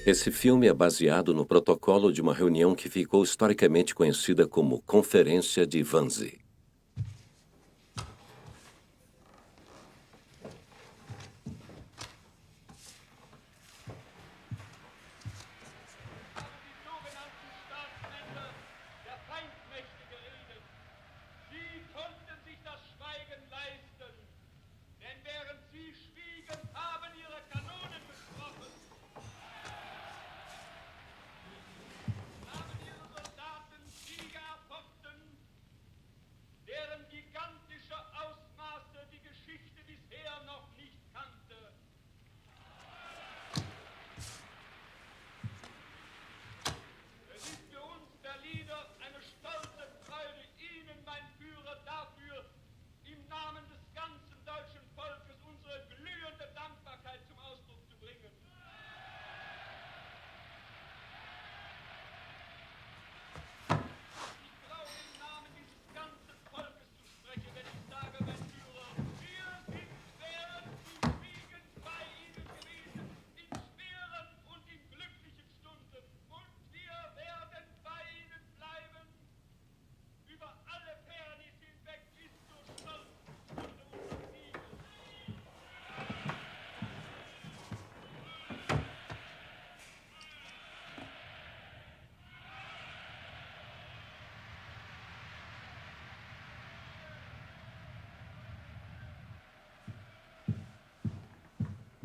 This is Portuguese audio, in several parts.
Esse filme é baseado no protocolo de uma reunião que ficou historicamente conhecida como Conferência de Wannsee.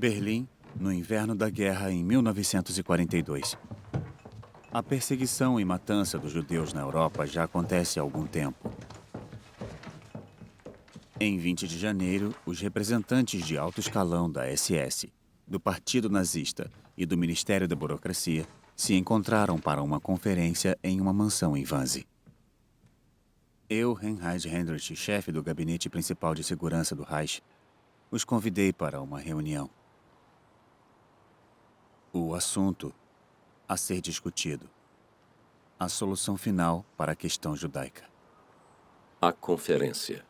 Berlim, no inverno da guerra em 1942. A perseguição e matança dos judeus na Europa já acontece há algum tempo. Em 20 de janeiro, os representantes de alto escalão da SS, do Partido Nazista e do Ministério da Burocracia se encontraram para uma conferência em uma mansão em Wannsee. Eu, Reinhard Hendrich, chefe do Gabinete Principal de Segurança do Reich, os convidei para uma reunião. O assunto a ser discutido. A solução final para a questão judaica. A Conferência.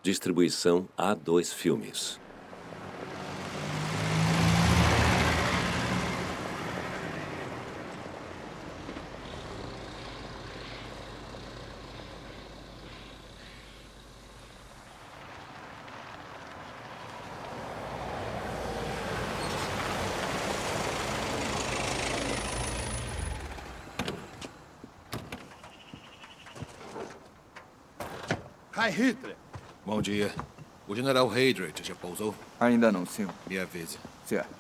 Distribuição A2 Filmes. Heil Hitler! Bom dia. O general Heydrich já pousou? Ainda não, senhor. Me avise. Certo.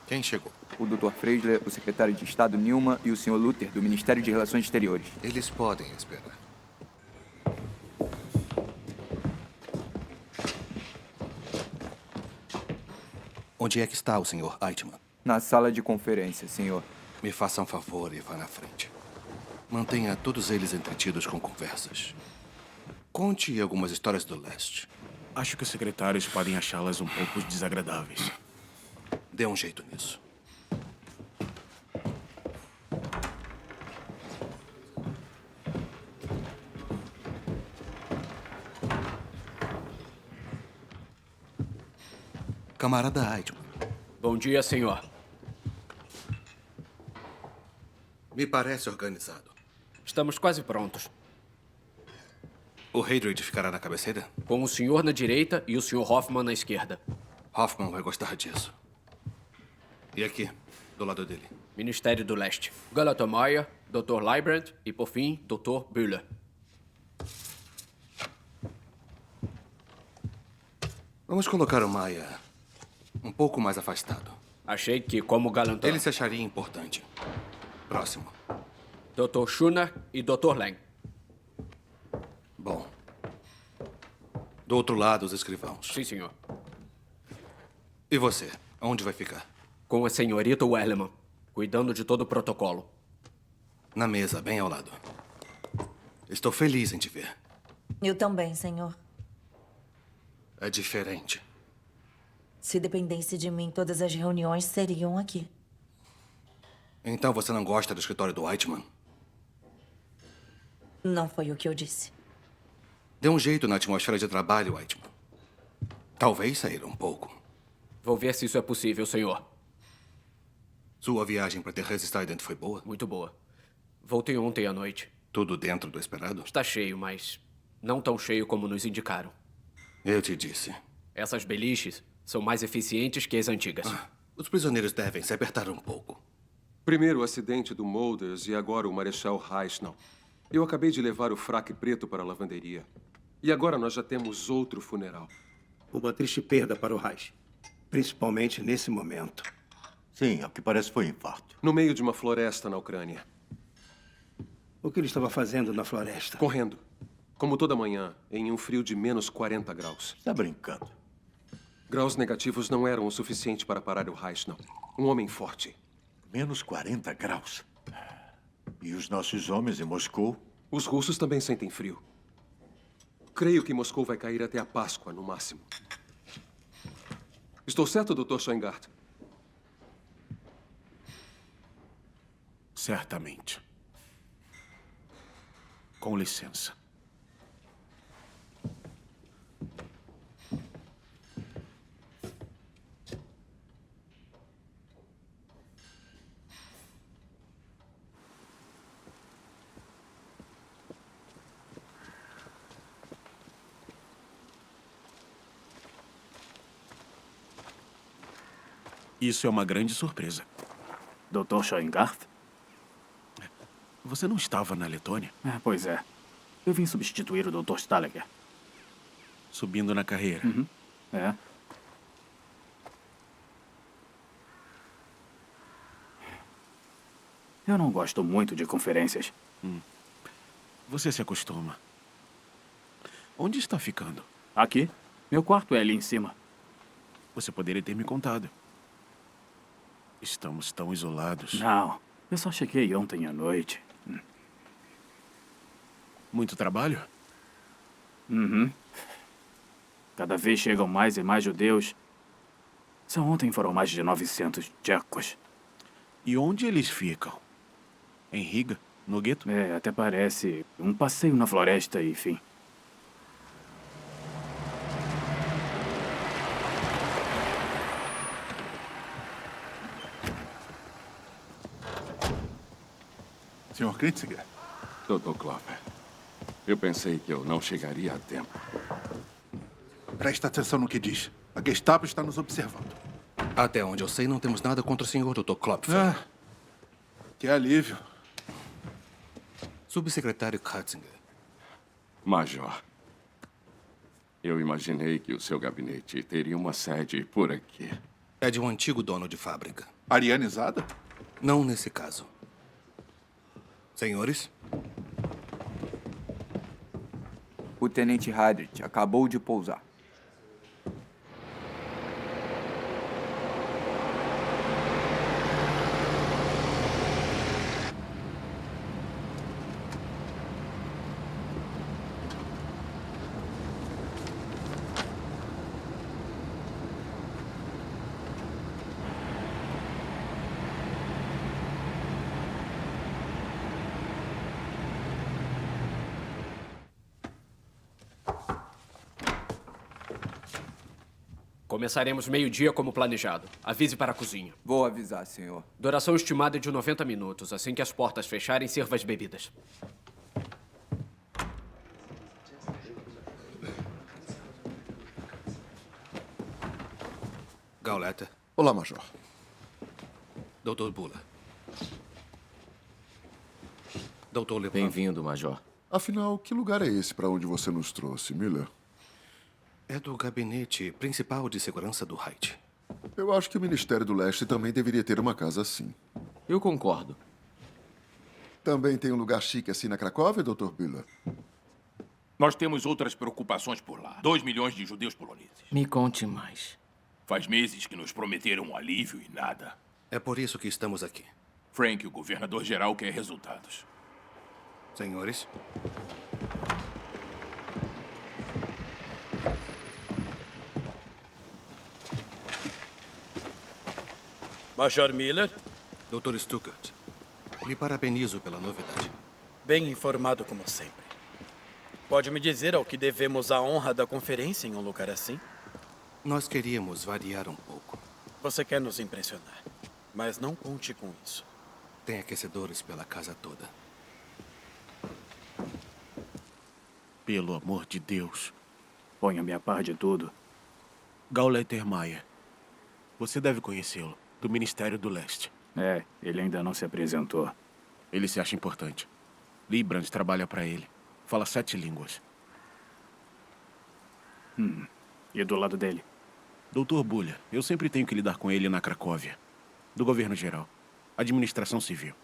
Quem chegou? O Dr. Freisler, o secretário de Estado Newman e o Sr. Luther, do Ministério de Relações Exteriores. Eles podem esperar. Onde é que está o Sr. Eichmann? Na sala de conferência, senhor. Me faça um favor e vá na frente. Mantenha todos eles entretidos com conversas. Conte algumas histórias do leste. Acho que os secretários podem achá-las um pouco desagradáveis. Dê um jeito nisso. Camarada Eichmann. Bom dia, senhor. Me parece organizado. Estamos quase prontos. O Heydrich ficará na cabeceira? Com o senhor na direita e o senhor Hoffman na esquerda. Hoffman vai gostar disso. E aqui, do lado dele? Ministério do Leste. Galatomaia, Dr. Leibrand e, por fim, Dr. Bühler. Vamos colocar o Maia um pouco mais afastado. Achei que, como galantão... Ele se acharia importante. Próximo. Dr. Schuner e Dr. Lang. Bom. Do outro lado, os escrivãos. Sim, senhor. E você? Onde vai ficar? Com a senhorita Welleman, cuidando de todo o protocolo. Na mesa, bem ao lado. Estou feliz em te ver. Eu também, senhor. É diferente. Se dependesse de mim, todas as reuniões seriam aqui. Então você não gosta do escritório do Eichmann? Não foi o que eu disse. Dê um jeito na atmosfera de trabalho, Eichmann. Talvez sair um pouco. Vou ver se isso é possível, senhor. Sua viagem para Terresstrident foi boa? Muito boa. Voltei ontem à noite. Tudo dentro do esperado? Está cheio, mas não tão cheio como nos indicaram. Eu te disse. Essas beliches são mais eficientes que as antigas. Os prisioneiros devem se apertar um pouco. Primeiro o acidente do Molders e agora o Marechal Reichnau. Eu acabei de levar o fraque preto para a lavanderia. E agora nós já temos outro funeral. Uma triste perda para o Reich. Principalmente nesse momento. Sim, ao que parece foi infarto. No meio de uma floresta na Ucrânia. O que ele estava fazendo na floresta? Correndo. Como toda manhã, em um frio de menos 40 graus. Está brincando. Graus negativos não eram o suficiente para parar o Reichnau. Um homem forte. Menos 40 graus. E os nossos homens em Moscou? Os russos também sentem frio. Creio que Moscou vai cair até a Páscoa, no máximo. Estou certo, Dr. Schoengart? Certamente. Com licença. Isso é uma grande surpresa. Dr. Schoengart? Você não estava na Letônia? Pois é. Eu vim substituir o Dr. Stalager. Subindo na carreira. Uhum. É. Eu não gosto muito de conferências. Você se acostuma. Onde está ficando? Aqui. Meu quarto é ali em cima. Você poderia ter me contado. Estamos tão isolados. Não. Eu só cheguei ontem à noite. Muito trabalho? Uhum. Cada vez chegam mais e mais judeus. Só ontem foram mais de 900 tchecos. E onde eles ficam? Em Riga? No gueto? É, até parece um passeio na floresta e fim. Sr. Kritzinger. Dr. Klopper, eu pensei que eu não chegaria a tempo. Presta atenção no que diz. A Gestapo está nos observando. Até onde eu sei, não temos nada contra o Sr. Dr. Klopfer. Ah, que alívio. Subsecretário Kratzinger. Major, eu imaginei que o seu gabinete teria uma sede por aqui. É de um antigo dono de fábrica. Arianizada? Não nesse caso. Senhores? O Tenente Heydrich acabou de pousar. Começaremos meio-dia como planejado. Avise para a cozinha. Vou avisar, senhor. Duração estimada de 90 minutos. Assim que as portas fecharem, sirva as bebidas. Gauleiter. Olá, Major. Dr. Buller. Dr. Leblanc. Bem-vindo, Major. Afinal, que lugar é esse para onde você nos trouxe, Miller? É do gabinete principal de segurança do Reich. Eu acho que o Ministério do Leste também deveria ter uma casa assim. Eu concordo. Também tem um lugar chique assim na Cracóvia, Dr. Buller? Nós temos outras preocupações por lá. 2 milhões de judeus poloneses. Me conte mais. Faz meses que nos prometeram um alívio e nada. É por isso que estamos aqui. Frank, o governador-geral, quer resultados. Senhores? Major Miller? Dr. Stuckert, lhe parabenizo pela novidade. Bem informado como sempre. Pode me dizer ao que devemos a honra da conferência em um lugar assim? Nós queríamos variar um pouco. Você quer nos impressionar? Mas não conte com isso. Tem aquecedores pela casa toda. Pelo amor de Deus. Ponha-me a par de tudo. Gauleiter Maia. Você deve conhecê-lo, do Ministério do Leste. É, ele ainda não se apresentou. Ele se acha importante. Librand trabalha para ele. Fala 7 línguas. E do lado dele? Dr. Buller. Eu sempre tenho que lidar com ele na Cracóvia. Do governo geral. Administração civil.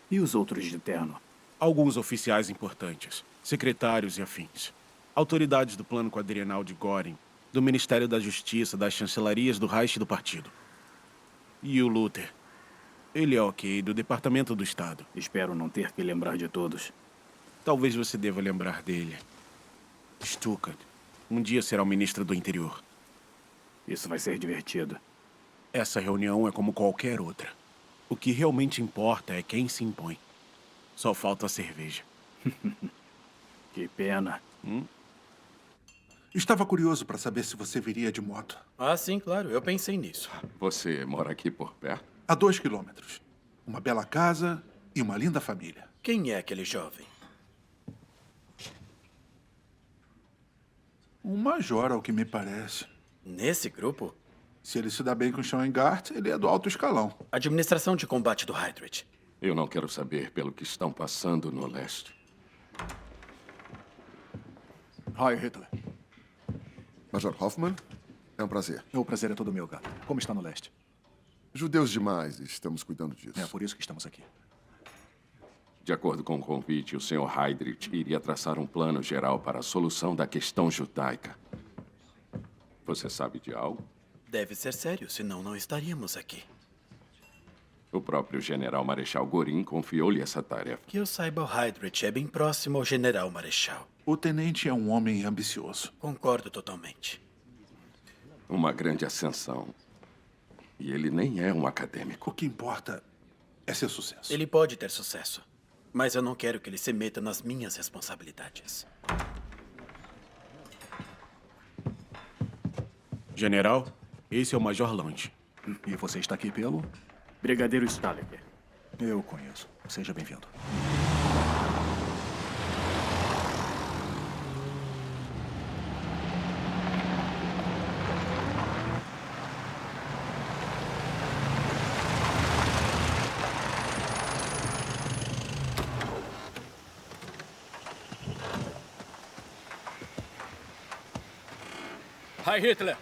E os outros de terno? Alguns oficiais importantes. Secretários e afins. Autoridades do plano quadrienal de Göring. Do Ministério da Justiça, das chancelarias do Reich e do partido. E o Luther. Ele é ok, do Departamento do Estado. Espero não ter que lembrar de todos. Talvez você deva lembrar dele. Stuckert. Um dia será o ministro do Interior. Isso vai ser divertido. Essa reunião é como qualquer outra. O que realmente importa é quem se impõe. Só falta a cerveja. Que pena. Estava curioso para saber se você viria de moto. Ah, sim, claro. Eu pensei nisso. Você mora aqui por perto? A 2 quilômetros. Uma bela casa e uma linda família. Quem é aquele jovem? Um major, ao que me parece. Nesse grupo? Se ele se dá bem com Schoengart, ele é do alto escalão. Administração de combate do Heydrich. Eu não quero saber pelo que estão passando no leste. Hi, Hitler. Major Hoffman, é um prazer. O prazer é todo meu, gato. Como está no leste? Judeus demais, e estamos cuidando disso. É por isso que estamos aqui. De acordo com o convite, o Sr. Heydrich iria traçar um plano geral para a solução da questão judaica. Você sabe de algo? Deve ser sério, senão não estaríamos aqui. O próprio general Marechal Göring confiou-lhe essa tarefa. Que eu saiba, o Heydrich é bem próximo ao general Marechal. O tenente é um homem ambicioso. Concordo totalmente. Uma grande ascensão. E ele nem é um acadêmico. O que importa é seu sucesso. Ele pode ter sucesso, mas eu não quero que ele se meta nas minhas responsabilidades. General, esse é o Major Lange. E você está aqui pelo? Brigadeiro Stahlecker. Eu conheço. Seja bem-vindo. Hi, Hitler.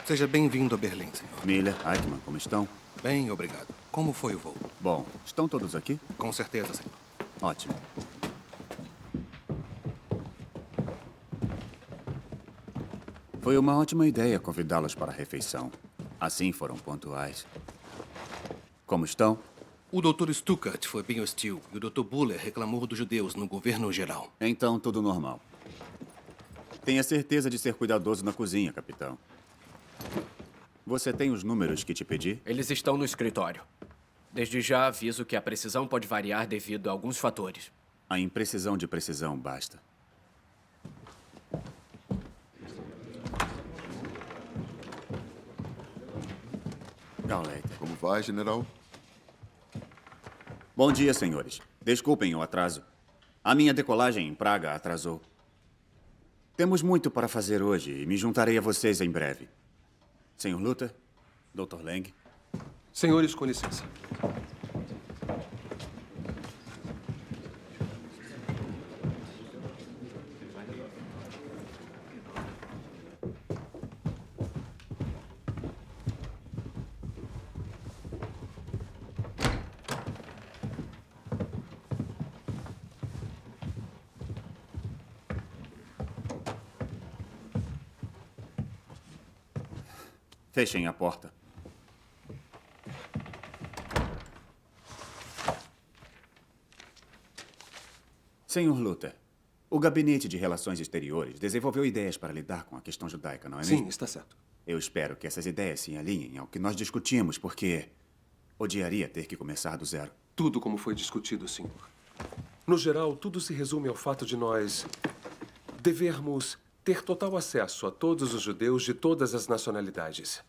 Seja bem-vindo a Berlim, senhor. Miller, Eichmann, como estão? Bem, obrigado. Como foi o voo? Bom, estão todos aqui? Com certeza, senhor. Ótimo. Foi uma ótima ideia convidá-los para a refeição. Assim foram pontuais. Como estão? O Dr. Stuckert foi bem hostil e o Dr. Buller reclamou dos judeus no governo geral. Então, tudo normal. Tenha certeza de ser cuidadoso na cozinha, capitão. Você tem os números que te pedi? Eles estão no escritório. Desde já aviso que a precisão pode variar devido a alguns fatores. A imprecisão de precisão basta. Gauleiter. Como vai, general? Bom dia, senhores. Desculpem o atraso. A minha decolagem em Praga atrasou. Temos muito para fazer hoje e me juntarei a vocês em breve. Senhor Luther, Dr. Lang. Senhores, com licença. Fechem a porta. Senhor Luther, o Gabinete de Relações Exteriores desenvolveu ideias para lidar com a questão judaica, não é mesmo? Sim, está certo. Eu espero que essas ideias se alinhem ao que nós discutimos, porque odiaria ter que começar do zero. Tudo como foi discutido, senhor. No geral, tudo se resume ao fato de nós devermos ter total acesso a todos os judeus de todas as nacionalidades.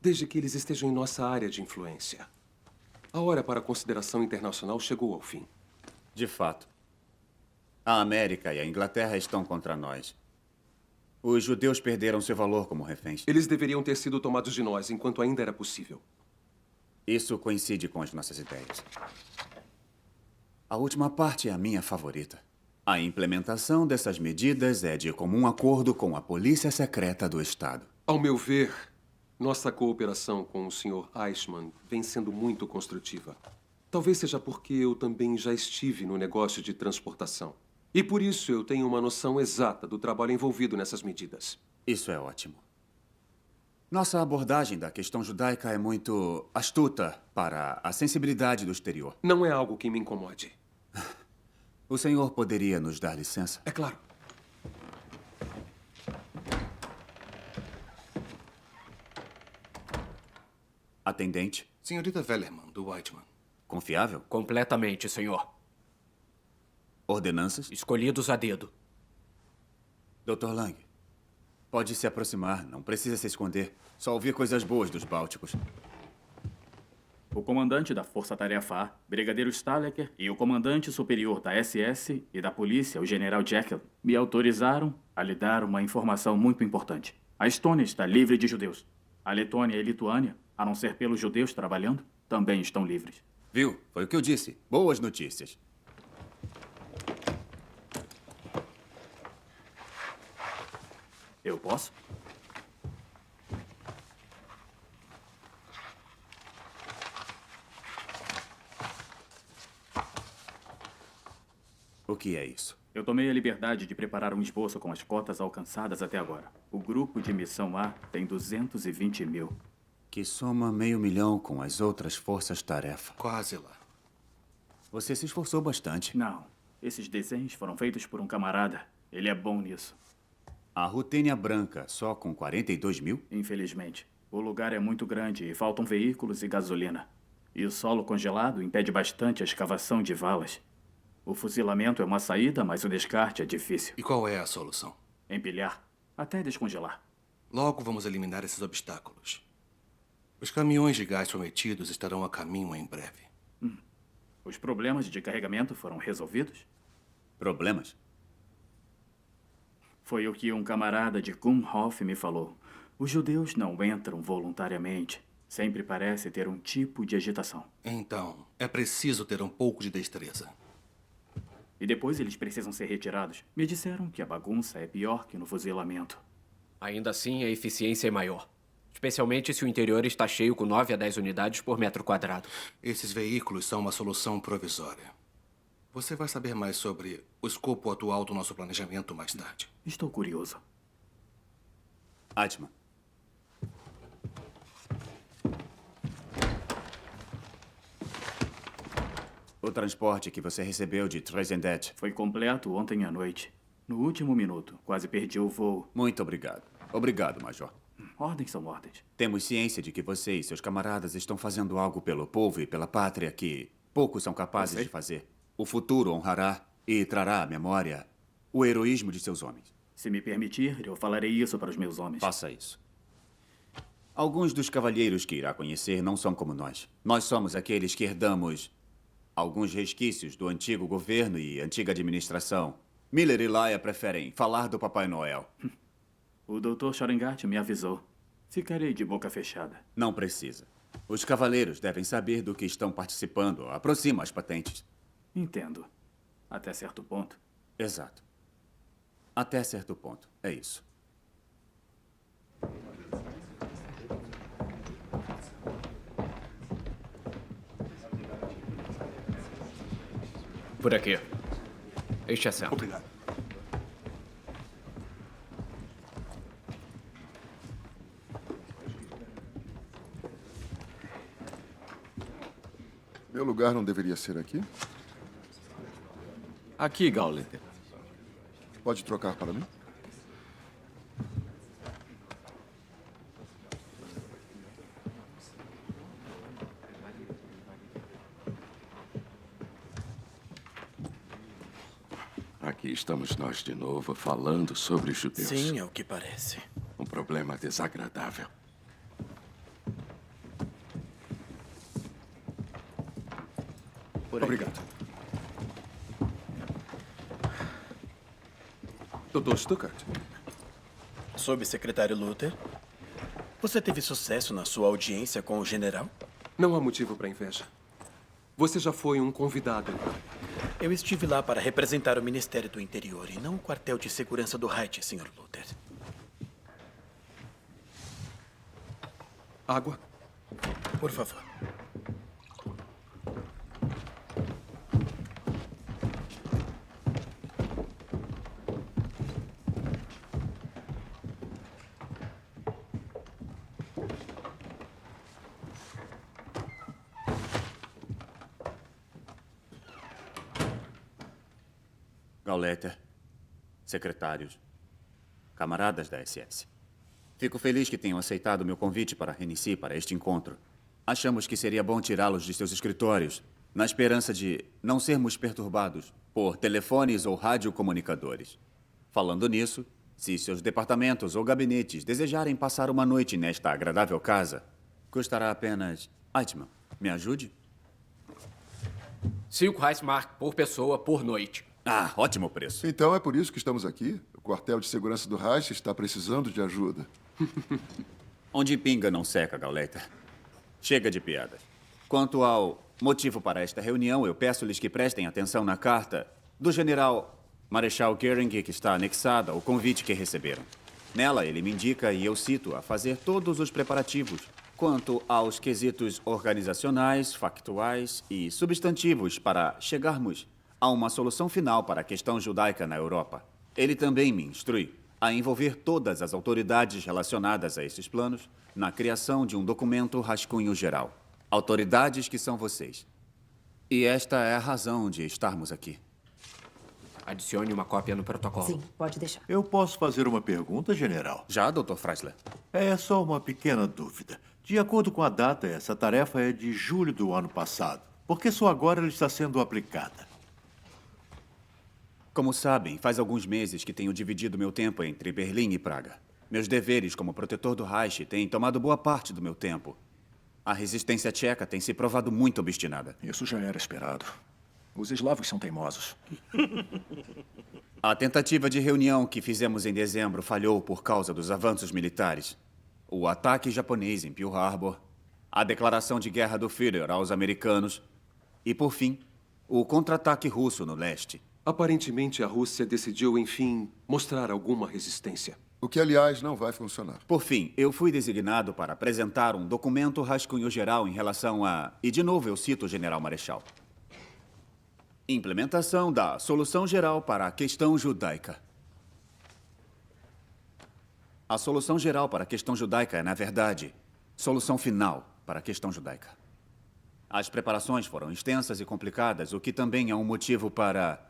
desde que eles estejam em nossa área de influência. A hora para a consideração internacional chegou ao fim. De fato. A América e a Inglaterra estão contra nós. Os judeus perderam seu valor como reféns. Eles deveriam ter sido tomados de nós enquanto ainda era possível. Isso coincide com as nossas ideias. A última parte é a minha favorita. A implementação dessas medidas é de comum acordo com a Polícia Secreta do Estado. Ao meu ver, nossa cooperação com o Sr. Eichmann vem sendo muito construtiva. Talvez seja porque eu também já estive no negócio de transportação. E por isso eu tenho uma noção exata do trabalho envolvido nessas medidas. Isso é ótimo. Nossa abordagem da questão judaica é muito astuta para a sensibilidade do exterior. Não é algo que me incomode. O senhor poderia nos dar licença? É claro. Atendente. Senhorita Wellerman, do Whiteman. Confiável? Completamente, senhor. Ordenanças? Escolhidos a dedo. Dr. Lang, pode se aproximar, não precisa se esconder. Só ouvir coisas boas dos Bálticos. O comandante da Força Tarefa A, Brigadeiro Stalecker, e o comandante superior da SS e da polícia, o General Jekyll, me autorizaram a lhe dar uma informação muito importante. A Estônia está livre de judeus. A Letônia e a Lituânia, a não ser pelos judeus trabalhando, também estão livres. Viu? Foi o que eu disse. Boas notícias. Eu posso? O que é isso? Eu tomei a liberdade de preparar um esboço com as cotas alcançadas até agora. O grupo de missão A tem 220 mil. Que soma 500.000 com as outras forças-tarefa. Quase lá. Você se esforçou bastante. Não. Esses desenhos foram feitos por um camarada. Ele é bom nisso. A Rutênia Branca, só com 42 mil? Infelizmente. O lugar é muito grande e faltam veículos e gasolina. E o solo congelado impede bastante a escavação de valas. O fuzilamento é uma saída, mas o descarte é difícil. E qual é a solução? Empilhar, até descongelar. Logo vamos eliminar esses obstáculos. Os caminhões de gás prometidos estarão a caminho em breve. Os problemas de carregamento foram resolvidos? Problemas? Foi o que um camarada de Kumhof me falou. Os judeus não entram voluntariamente. Sempre parece ter um tipo de agitação. Então, é preciso ter um pouco de destreza. E depois eles precisam ser retirados. Me disseram que a bagunça é pior que no fuzilamento. Ainda assim, a eficiência é maior. Especialmente se o interior está cheio com 9 a 10 unidades por metro quadrado. Esses veículos são uma solução provisória. Você vai saber mais sobre o escopo atual do nosso planejamento mais tarde. Estou curioso. Eichmann. O transporte que você recebeu de Tresendet foi completo ontem à noite. No último minuto, quase perdi o voo. Muito obrigado. Obrigado, Major. Ordens são ordens. Temos ciência de que você e seus camaradas estão fazendo algo pelo povo e pela pátria que poucos são capazes de fazer. O futuro honrará e trará à memória o heroísmo de seus homens. Se me permitir, eu falarei isso para os meus homens. Faça isso. Alguns dos cavalheiros que irá conhecer não são como nós. Nós somos aqueles que herdamos alguns resquícios do antigo governo e antiga administração. Miller e Laia preferem falar do Papai Noel. O Dr. Sharingat me avisou. Ficarei de boca fechada. Não precisa. Os cavaleiros devem saber do que estão participando. Aproxima as patentes. Entendo. Até certo ponto. Exato. Até certo ponto. É isso. Por aqui. Este assento. Obrigado. Meu lugar não deveria ser aqui? Aqui, Gauleiter. Pode trocar para mim? Aqui estamos nós de novo falando sobre os judeus. Sim, é o que parece. Um problema desagradável. por aí. Obrigado. Dr. Stuckert. Subsecretário Luther, você teve sucesso na sua audiência com o general? Não há motivo para inveja. Você já foi um convidado. Eu estive lá para representar o Ministério do Interior e não o quartel de segurança do Reich, Sr. Luther. Água? Por favor. Gauleiter, secretários, camaradas da SS. Fico feliz que tenham aceitado meu convite para Renissi para este encontro. Achamos que seria bom tirá-los de seus escritórios, na esperança de não sermos perturbados por telefones ou radiocomunicadores. Falando nisso, se seus departamentos ou gabinetes desejarem passar uma noite nesta agradável casa, custará apenas... Eichmann, me ajude? 5 Reichsmark por pessoa por noite. Ah, ótimo preço. Então é por isso que estamos aqui? O quartel de segurança do Reich está precisando de ajuda. Onde pinga não seca, Gauleiter. Chega de piadas. Quanto ao motivo para esta reunião, eu peço-lhes que prestem atenção na carta do general Marechal Goering, que está anexada ao convite que receberam. Nela, ele me indica, e eu cito, a fazer todos os preparativos quanto aos quesitos organizacionais, factuais e substantivos para chegarmos a uma solução final para a questão judaica na Europa. Ele também me instrui a envolver todas as autoridades relacionadas a esses planos na criação de um documento rascunho geral. Autoridades que são vocês. E esta é a razão de estarmos aqui. Adicione uma cópia no protocolo. Sim, pode deixar. Eu posso fazer uma pergunta, general? Já, Dr. Freisler? É só uma pequena dúvida. De acordo com a data, essa tarefa é de julho do ano passado. Por que só agora ela está sendo aplicada? Como sabem, faz alguns meses que tenho dividido meu tempo entre Berlim e Praga. Meus deveres como protetor do Reich têm tomado boa parte do meu tempo. A resistência tcheca tem se provado muito obstinada. Isso já era esperado. Os eslavos são teimosos. A tentativa de reunião que fizemos em dezembro falhou por causa dos avanços militares. O ataque japonês em Pearl Harbor, a declaração de guerra do Führer aos americanos e, por fim, o contra-ataque russo no leste. Aparentemente, a Rússia decidiu, enfim, mostrar alguma resistência. O que, aliás, não vai funcionar. Por fim, eu fui designado para apresentar um documento rascunho geral em relação a... E, de novo, eu cito o general Marechal. Implementação da solução geral para a questão judaica. A solução geral para a questão judaica é, na verdade, solução final para a questão judaica. As preparações foram extensas e complicadas, o que também é um motivo para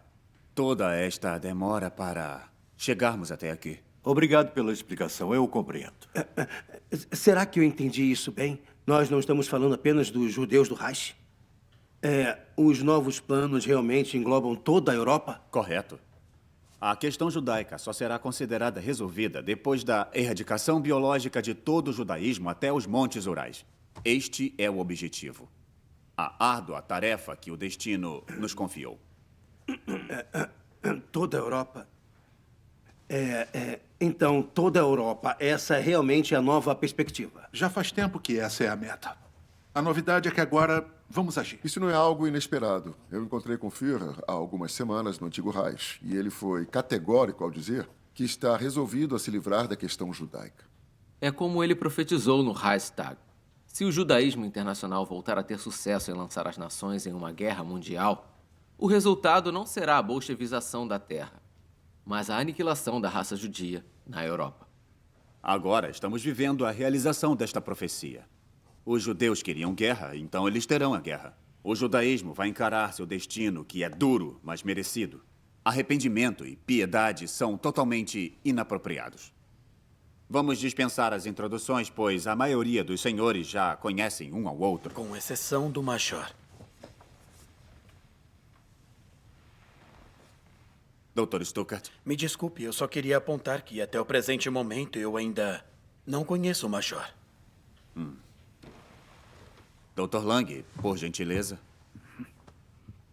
toda esta demora para chegarmos até aqui. Obrigado pela explicação, eu o compreendo. Será que eu entendi isso bem? Nós não estamos falando apenas dos judeus do Reich? Os novos planos realmente englobam toda a Europa? Correto. A questão judaica só será considerada resolvida depois da erradicação biológica de todo o judaísmo até os Montes Urais. Este é o objetivo. A árdua tarefa que o destino nos confiou. Toda a Europa? Então, toda a Europa, essa é realmente a nova perspectiva. Já faz tempo que essa é a meta. A novidade é que agora vamos agir. Isso não é algo inesperado. Eu encontrei com Führer há algumas semanas no antigo Reich e ele foi categórico ao dizer que está resolvido a se livrar da questão judaica. É como ele profetizou no Reichstag. Se o judaísmo internacional voltar a ter sucesso em lançar as nações em uma guerra mundial, o resultado não será a bolchevização da Terra, mas a aniquilação da raça judia na Europa. Agora estamos vivendo a realização desta profecia. Os judeus queriam guerra, então eles terão a guerra. O judaísmo vai encarar seu destino, que é duro, mas merecido. Arrependimento e piedade são totalmente inapropriados. Vamos dispensar as introduções, pois a maioria dos senhores já conhecem um ao outro. Com exceção do Major. Dr. Stuckert. Me desculpe, eu só queria apontar que até o presente momento eu ainda não conheço o Major. Dr. Lang, por gentileza.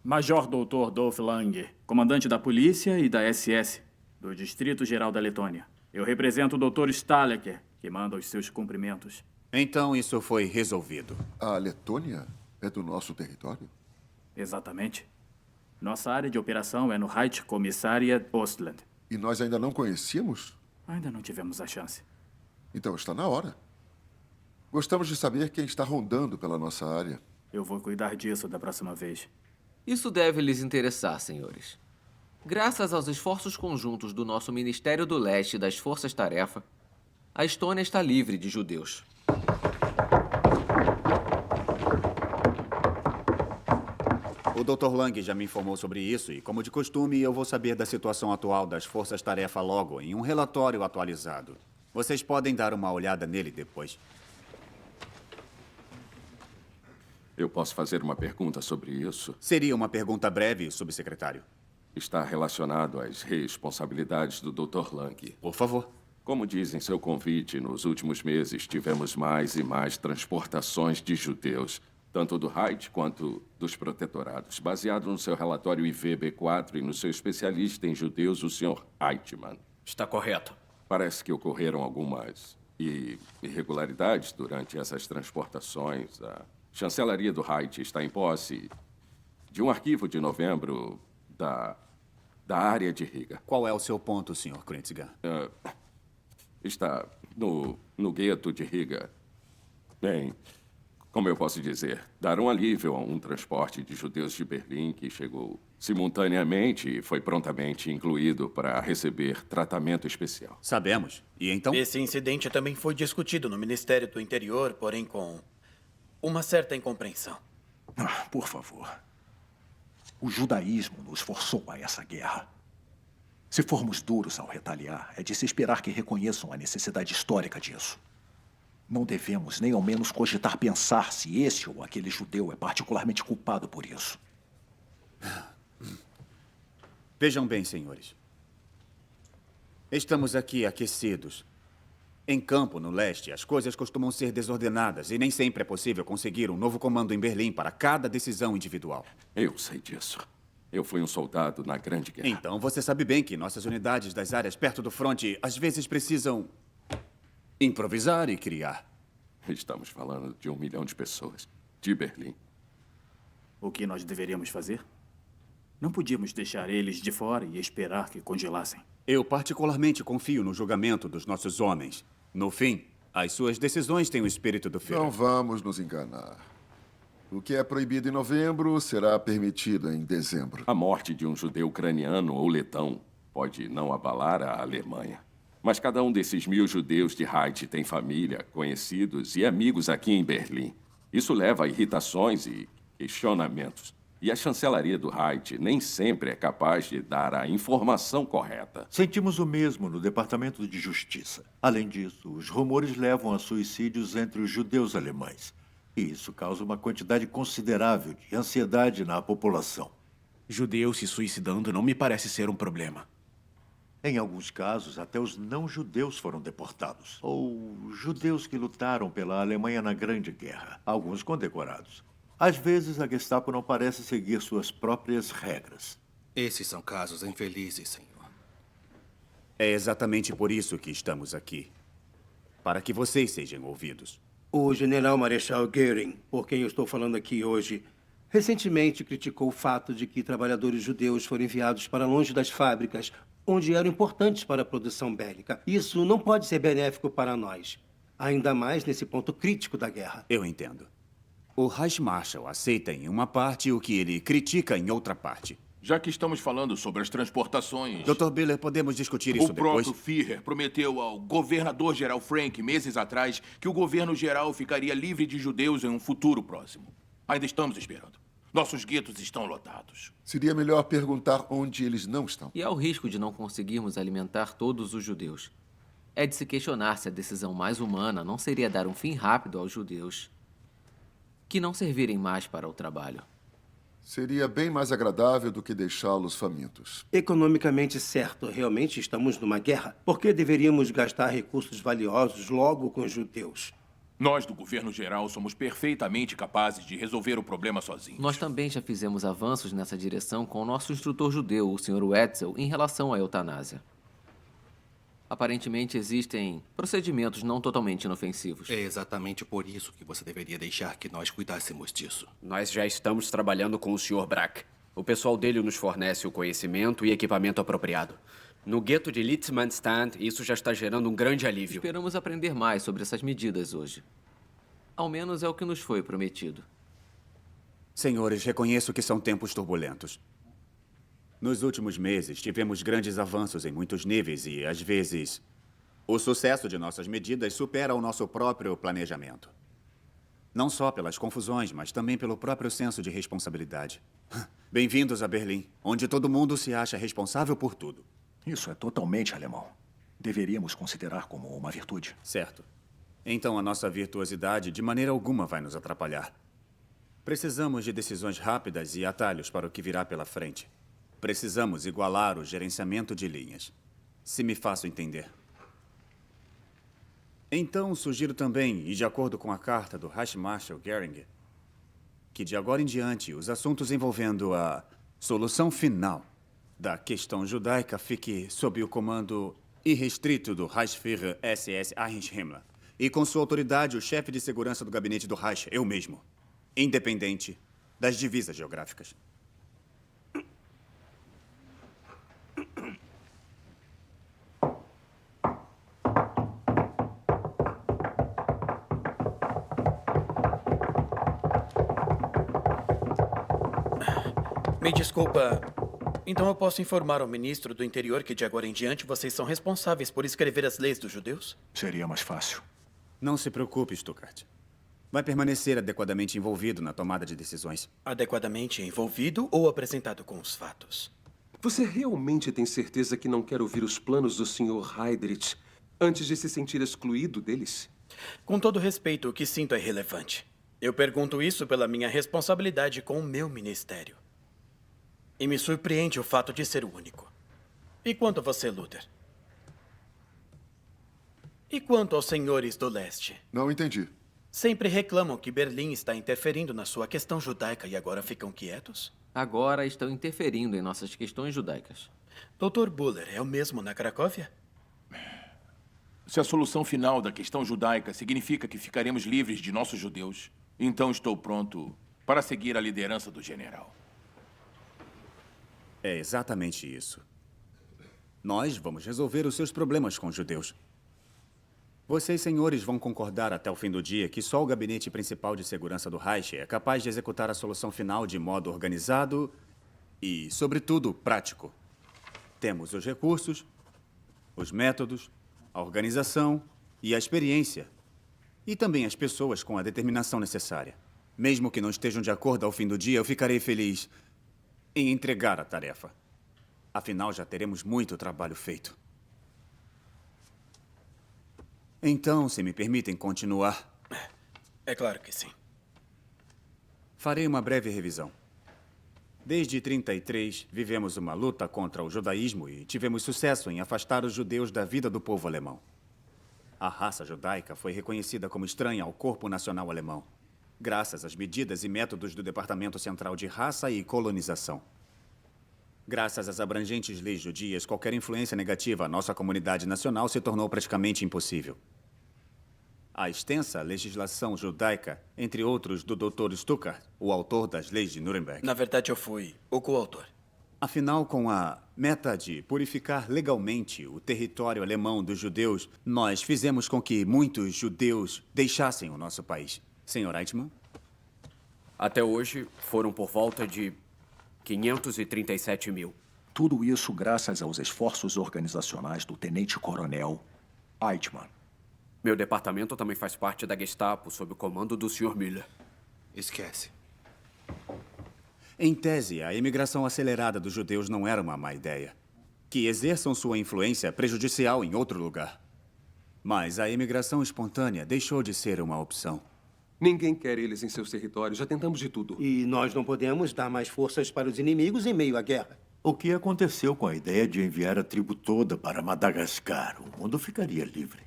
Major Dr. Dolph Lang, comandante da polícia e da SS, do Distrito Geral da Letônia. Eu represento o Dr. Staleker, que manda os seus cumprimentos. Então isso foi resolvido. A Letônia é do nosso território? Exatamente. Nossa área de operação é no Reichskommissariat Ostland. E nós ainda não conhecíamos? Ainda não tivemos a chance. Então está na hora. Gostamos de saber quem está rondando pela nossa área. Eu vou cuidar disso da próxima vez. Isso deve lhes interessar, senhores. Graças aos esforços conjuntos do nosso Ministério do Leste e das Forças-Tarefa, a Estônia está livre de judeus. O Dr. Lang já me informou sobre isso e, como de costume, eu vou saber da situação atual das forças-tarefa logo em um relatório atualizado. Vocês podem dar uma olhada nele depois. Eu posso fazer uma pergunta sobre isso? Seria uma pergunta breve, subsecretário. Está relacionado às responsabilidades do Dr. Lang. Por favor. Como diz em seu convite, nos últimos meses tivemos mais e mais transportações de judeus, tanto do Reich quanto dos protetorados, baseado no seu relatório IVB4 e no seu especialista em judeus, o Sr. Eichmann. Está correto. Parece que ocorreram algumas irregularidades durante essas transportações. A chancelaria do Reich está em posse de um arquivo de novembro da área de Riga. Qual é o seu ponto, Sr. Kreutzger? Está no gueto de Riga. Bem, como eu posso dizer, dar um alívio a um transporte de judeus de Berlim que chegou simultaneamente e foi prontamente incluído para receber tratamento especial. Sabemos. E então? Esse incidente também foi discutido no Ministério do Interior, porém com uma certa incompreensão. Por favor. O judaísmo nos forçou a essa guerra. Se formos duros ao retaliar, é de se esperar que reconheçam a necessidade histórica disso. Não devemos nem ao menos cogitar pensar se esse ou aquele judeu é particularmente culpado por isso. Vejam bem, senhores. Estamos aqui aquecidos. Em campo, no leste, as coisas costumam ser desordenadas e nem sempre é possível conseguir um novo comando em Berlim para cada decisão individual. Eu sei disso. Eu fui um soldado na Grande Guerra. Então, você sabe bem que nossas unidades das áreas perto do fronte às vezes precisam improvisar e criar. Estamos falando de 1 milhão de pessoas, de Berlim. O que nós deveríamos fazer? Não podíamos deixar eles de fora e esperar que congelassem. Eu particularmente confio no julgamento dos nossos homens. No fim, as suas decisões têm o espírito do Führer. Não vamos nos enganar. O que é proibido em novembro será permitido em dezembro. A morte de um judeu ucraniano ou letão pode não abalar a Alemanha. Mas cada um desses 1000 judeus de Reich tem família, conhecidos e amigos aqui em Berlim. Isso leva a irritações e questionamentos. E a chancelaria do Reich nem sempre é capaz de dar a informação correta. Sentimos o mesmo no Departamento de Justiça. Além disso, os rumores levam a suicídios entre os judeus alemães. E isso causa uma quantidade considerável de ansiedade na população. Judeus se suicidando não me parece ser um problema. Em alguns casos, até os não-judeus foram deportados. Ou judeus que lutaram pela Alemanha na Grande Guerra. Alguns condecorados. Às vezes, a Gestapo não parece seguir suas próprias regras. Esses são casos infelizes, senhor. É exatamente por isso que estamos aqui. Para que vocês sejam ouvidos. O general Marechal Göring, por quem eu estou falando aqui hoje, recentemente criticou o fato de que trabalhadores judeus foram enviados para longe das fábricas, onde eram importantes para a produção bélica. Isso não pode ser benéfico para nós, ainda mais nesse ponto crítico da guerra. Eu entendo. O Reichsmarschall aceita em uma parte o que ele critica em outra parte. Já que estamos falando sobre as transportações... Dr. Biller, podemos discutir isso depois? O próprio Führer prometeu ao governador-geral Frank, meses atrás, que o governo-geral ficaria livre de judeus em um futuro próximo. Ainda estamos esperando. Nossos guetos estão lotados. Seria melhor perguntar onde eles não estão. E há o risco de não conseguirmos alimentar todos os judeus. É de se questionar se a decisão mais humana não seria dar um fim rápido aos judeus que não servirem mais para o trabalho. Seria bem mais agradável do que deixá-los famintos. Economicamente certo, realmente estamos numa guerra. Por que deveríamos gastar recursos valiosos logo com os judeus? Nós, do governo geral, somos perfeitamente capazes de resolver o problema sozinhos. Nós também já fizemos avanços nessa direção com o nosso instrutor judeu, o Sr. Wetzel, em relação à eutanásia. Aparentemente existem procedimentos não totalmente inofensivos. É exatamente por isso que você deveria deixar que nós cuidássemos disso. Nós já estamos trabalhando com o Sr. Brack. O pessoal dele nos fornece o conhecimento e equipamento apropriado. No gueto de Litzmannstand, isso já está gerando um grande alívio. Esperamos aprender mais sobre essas medidas hoje. Ao menos é o que nos foi prometido. Senhores, reconheço que são tempos turbulentos. Nos últimos meses, tivemos grandes avanços em muitos níveis e, às vezes, o sucesso de nossas medidas supera o nosso próprio planejamento. Não só pelas confusões, mas também pelo próprio senso de responsabilidade. Bem-vindos a Berlim, onde todo mundo se acha responsável por tudo. Isso é totalmente alemão. Deveríamos considerar como uma virtude. Certo. Então a nossa virtuosidade de maneira alguma vai nos atrapalhar. Precisamos de decisões rápidas e atalhos para o que virá pela frente. Precisamos igualar o gerenciamento de linhas. Se me faço entender. Então, sugiro também, e de acordo com a carta do Reichsmarschall Göring, que de agora em diante os assuntos envolvendo a solução final da questão judaica fique sob o comando irrestrito do Reichsführer SS Heinrich Himmler e com sua autoridade o chefe de segurança do gabinete do Reich, eu mesmo, independente das divisas geográficas. Me desculpa. Então eu posso informar ao ministro do Interior que de agora em diante vocês são responsáveis por escrever as leis dos judeus? Seria mais fácil. Não se preocupe, Stuckart. Vai permanecer adequadamente envolvido na tomada de decisões. Adequadamente envolvido ou apresentado com os fatos? Você realmente tem certeza que não quer ouvir os planos do Sr. Heydrich antes de se sentir excluído deles? Com todo respeito, o que sinto é relevante. Eu pergunto isso pela minha responsabilidade com o meu ministério. E me surpreende o fato de ser o único. E quanto a você, Luther? E quanto aos senhores do leste? Não entendi. Sempre reclamam que Berlim está interferindo na sua questão judaica e agora ficam quietos? Agora estão interferindo em nossas questões judaicas. Dr. Buller, é o mesmo na Cracóvia? Se a solução final da questão judaica significa que ficaremos livres de nossos judeus, então estou pronto para seguir a liderança do general. É exatamente isso. Nós vamos resolver os seus problemas com os judeus. Vocês, senhores, vão concordar até o fim do dia que só o gabinete principal de segurança do Reich é capaz de executar a solução final de modo organizado e, sobretudo, prático. Temos os recursos, os métodos, a organização e a experiência. E também as pessoas com a determinação necessária. Mesmo que não estejam de acordo ao fim do dia, eu ficarei feliz em entregar a tarefa. Afinal, já teremos muito trabalho feito. Então, se me permitem continuar... É claro que sim. Farei uma breve revisão. Desde 1933, vivemos uma luta contra o judaísmo e tivemos sucesso em afastar os judeus da vida do povo alemão. A raça judaica foi reconhecida como estranha ao corpo nacional alemão, graças às medidas e métodos do Departamento Central de Raça e Colonização. Graças às abrangentes leis judias, qualquer influência negativa à nossa comunidade nacional se tornou praticamente impossível. A extensa legislação judaica, entre outros do Dr. Stuckart, o autor das leis de Nuremberg. Na verdade, eu fui o coautor. Afinal, com a meta de purificar legalmente o território alemão dos judeus, nós fizemos com que muitos judeus deixassem o nosso país. Sr. Eichmann? Até hoje, foram por volta de 537 mil. Tudo isso graças aos esforços organizacionais do tenente-coronel Eichmann. Meu departamento também faz parte da Gestapo, sob o comando do Sr. Müller. Esquece. Em tese, a imigração acelerada dos judeus não era uma má ideia. Que exerçam sua influência prejudicial em outro lugar. Mas a imigração espontânea deixou de ser uma opção. Ninguém quer eles em seus territórios. Já tentamos de tudo. E nós não podemos dar mais forças para os inimigos em meio à guerra. O que aconteceu com a ideia de enviar a tribo toda para Madagascar? O mundo ficaria livre.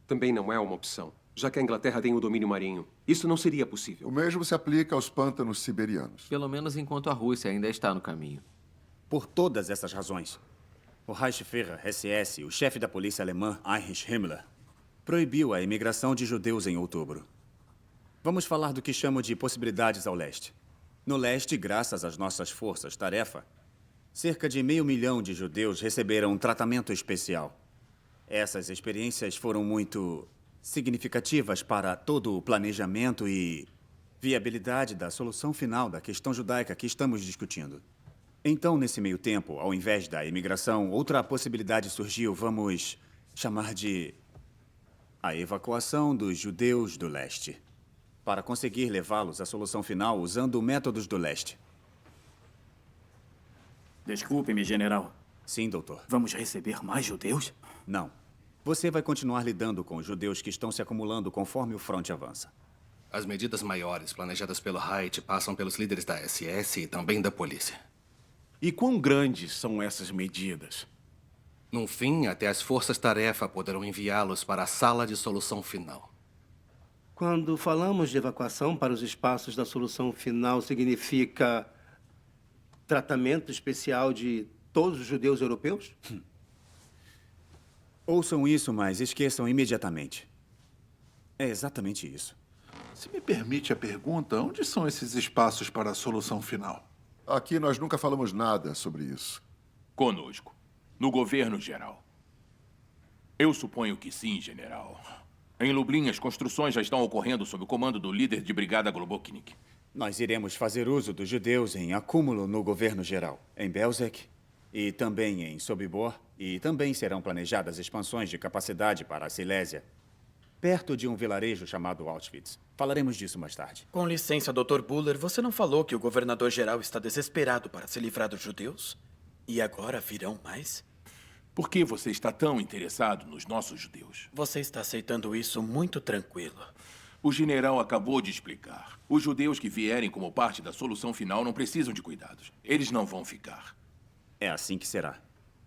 Também não é uma opção. já que a Inglaterra tem o domínio marinho. Isso não seria possível. O mesmo se aplica aos pântanos siberianos. Pelo menos enquanto a Rússia ainda está no caminho. Por todas essas razões, o Reichsführer SS, o chefe da polícia alemã, Heinrich Himmler, proibiu a imigração de judeus em outubro. Vamos falar do que chamo de possibilidades ao leste. No leste, graças às nossas forças-tarefa, cerca de 500 mil de judeus receberam um tratamento especial. Essas experiências foram muito significativas para todo o planejamento e viabilidade da solução final da questão judaica que estamos discutindo. Então, nesse meio tempo, ao invés da imigração, outra possibilidade surgiu, vamos chamar de a evacuação dos judeus do leste, para conseguir levá-los à solução final usando métodos do leste. Desculpe-me, general. Sim, doutor. Vamos receber mais judeus? Não. Você vai continuar lidando com os judeus que estão se acumulando conforme o fronte avança. As medidas maiores planejadas pelo Reich passam pelos líderes da SS e também da polícia. E quão grandes são essas medidas? No fim, até as forças-tarefa poderão enviá-los para a sala de solução final. Quando falamos de evacuação para os espaços da solução final, significa tratamento especial de todos os judeus europeus? Ouçam isso, mas esqueçam imediatamente. É exatamente isso. Se me permite a pergunta, onde são esses espaços para a solução final? Aqui nós nunca falamos nada sobre isso. Conosco. No governo geral. Eu suponho que sim, general. Em Lublin, as construções já estão ocorrendo sob o comando do líder de brigada Globoknik. Nós iremos fazer uso dos judeus em acúmulo no governo geral, em Belzec e também em Sobibor, e também serão planejadas expansões de capacidade para a Silésia, perto de um vilarejo chamado Auschwitz. Falaremos disso mais tarde. Com licença, Dr. Buller, você não falou que o governador-geral está desesperado para se livrar dos judeus? E agora virão mais? Por que você está tão interessado nos nossos judeus? Você está aceitando isso muito tranquilo. O general acabou de explicar. Os judeus que vierem como parte da solução final não precisam de cuidados. Eles não vão ficar. É assim que será.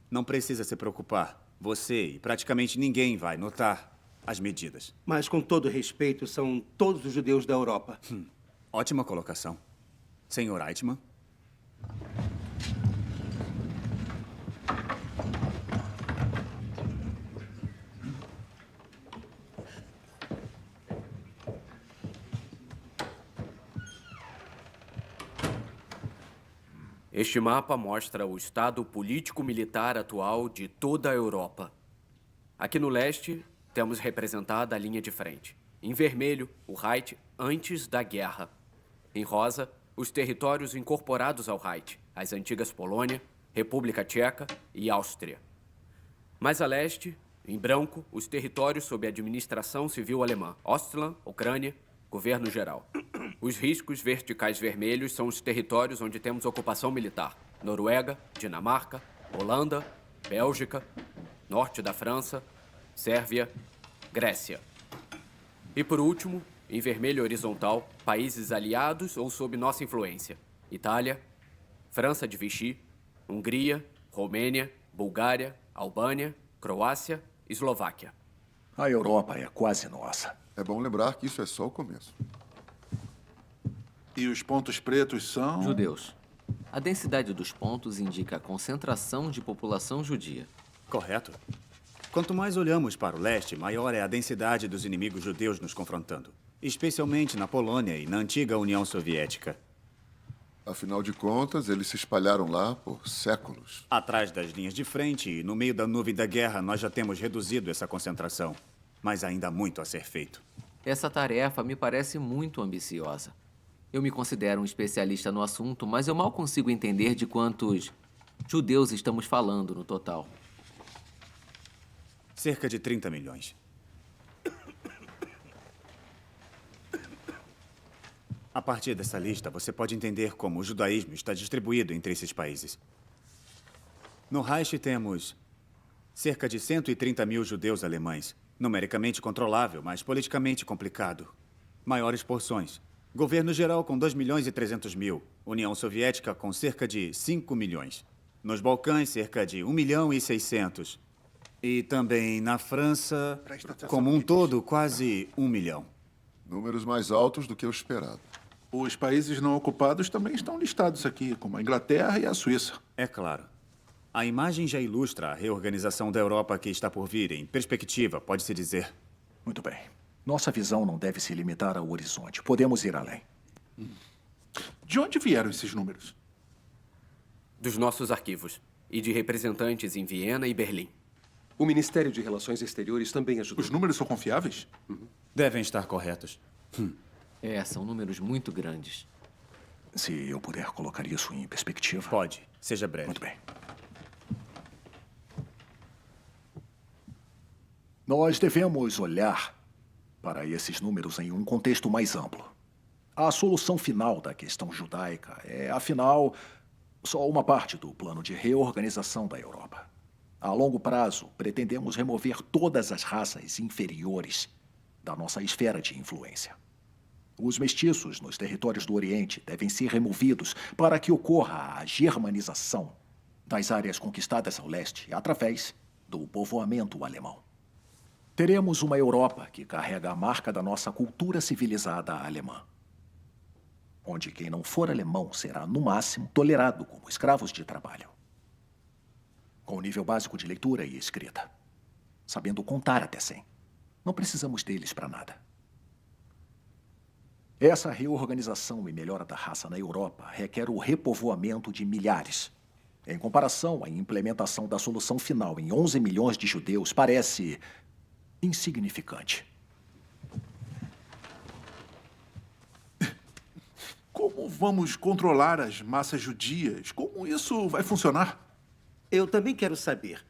Não precisa se preocupar. Você e praticamente ninguém vai notar as medidas. Mas, com todo respeito, são todos os judeus da Europa. Ótima colocação. Senhor Eichmann? Este mapa mostra o estado político-militar atual de toda a Europa. Aqui no leste, temos representada a linha de frente. Em vermelho, o Reich antes da guerra. Em rosa, os territórios incorporados ao Reich, as antigas Polônia, República Tcheca e Áustria. Mais a leste, em branco, os territórios sob a administração civil alemã, Ostland, Ucrânia, governo geral. Os riscos verticais vermelhos são os territórios onde temos ocupação militar. Noruega, Dinamarca, Holanda, Bélgica, norte da França, Sérvia, Grécia. E por último, em vermelho horizontal, países aliados ou sob nossa influência. Itália, França de Vichy, Hungria, Romênia, Bulgária, Albânia, Croácia, Eslováquia. A Europa é quase nossa. É bom lembrar que isso é só o começo. E os pontos pretos são... Judeus. A densidade dos pontos indica a concentração de população judia. Correto. Quanto mais olhamos para o leste, maior é a densidade dos inimigos judeus nos confrontando. Especialmente na Polônia e na antiga União Soviética. Afinal de contas, eles se espalharam lá por séculos. Atrás das linhas de frente e no meio da nuvem da guerra, nós já temos reduzido essa concentração. Mas ainda há muito a ser feito. Essa tarefa me parece muito ambiciosa. Eu me considero um especialista no assunto, mas eu mal consigo entender de quantos judeus estamos falando no total. Cerca de 30 milhões. A partir dessa lista, você pode entender como o judaísmo está distribuído entre esses países. No Reich temos cerca de 130 mil judeus alemães. Numericamente controlável, mas politicamente complicado. Maiores porções. Governo geral com 2 milhões e 300 mil. União Soviética com cerca de 5 milhões. Nos Balcãs, cerca de 1 milhão e 600. E também na França, Presta atenção como no um que todo, quase 1 milhão. Números mais altos do que o esperado. Os países não ocupados também estão listados aqui, como a Inglaterra e a Suíça. É claro. A imagem já ilustra a reorganização da Europa que está por vir, em perspectiva, pode-se dizer. Muito bem. Nossa visão não deve se limitar ao horizonte. Podemos ir além. De onde vieram esses números? Dos nossos arquivos e de representantes em Viena e Berlim. O Ministério de Relações Exteriores também ajudou. Os números são confiáveis? Devem estar corretos. São números muito grandes. Se eu puder colocar isso em perspectiva. Pode. Seja breve. Muito bem. Nós devemos olhar para esses números em um contexto mais amplo. A solução final da questão judaica é, afinal, só uma parte do plano de reorganização da Europa. A longo prazo, pretendemos remover todas as raças inferiores da nossa esfera de influência. Os mestiços nos territórios do Oriente devem ser removidos para que ocorra a germanização das áreas conquistadas ao leste através do povoamento alemão. Teremos uma Europa que carrega a marca da nossa cultura civilizada alemã, onde quem não for alemão será, no máximo, tolerado como escravos de trabalho, com nível básico de leitura e escrita, sabendo contar até 100. Não precisamos deles para nada. Essa reorganização e melhora da raça na Europa requer o repovoamento de milhares. Em comparação, a implementação da solução final em 11 milhões de judeus parece insignificante. Como vamos controlar as massas judias? Como isso vai funcionar? Eu também quero saber.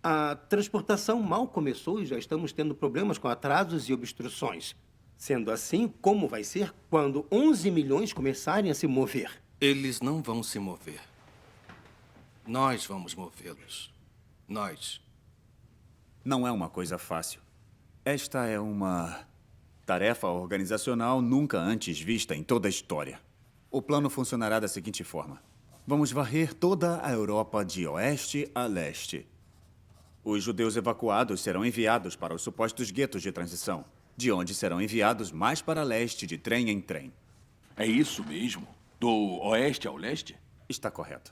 A transportação mal começou e já estamos tendo problemas com atrasos e obstruções. Sendo assim, como vai ser quando 11 milhões começarem a se mover? Eles não vão se mover. Nós vamos movê-los. Nós. Não é uma coisa fácil. Esta é uma tarefa organizacional nunca antes vista em toda a história. O plano funcionará da seguinte forma. Vamos varrer toda a Europa de oeste a leste. Os judeus evacuados serão enviados para os supostos guetos de transição, de onde serão enviados mais para leste de trem em trem. É isso mesmo? Do oeste ao leste? Está correto.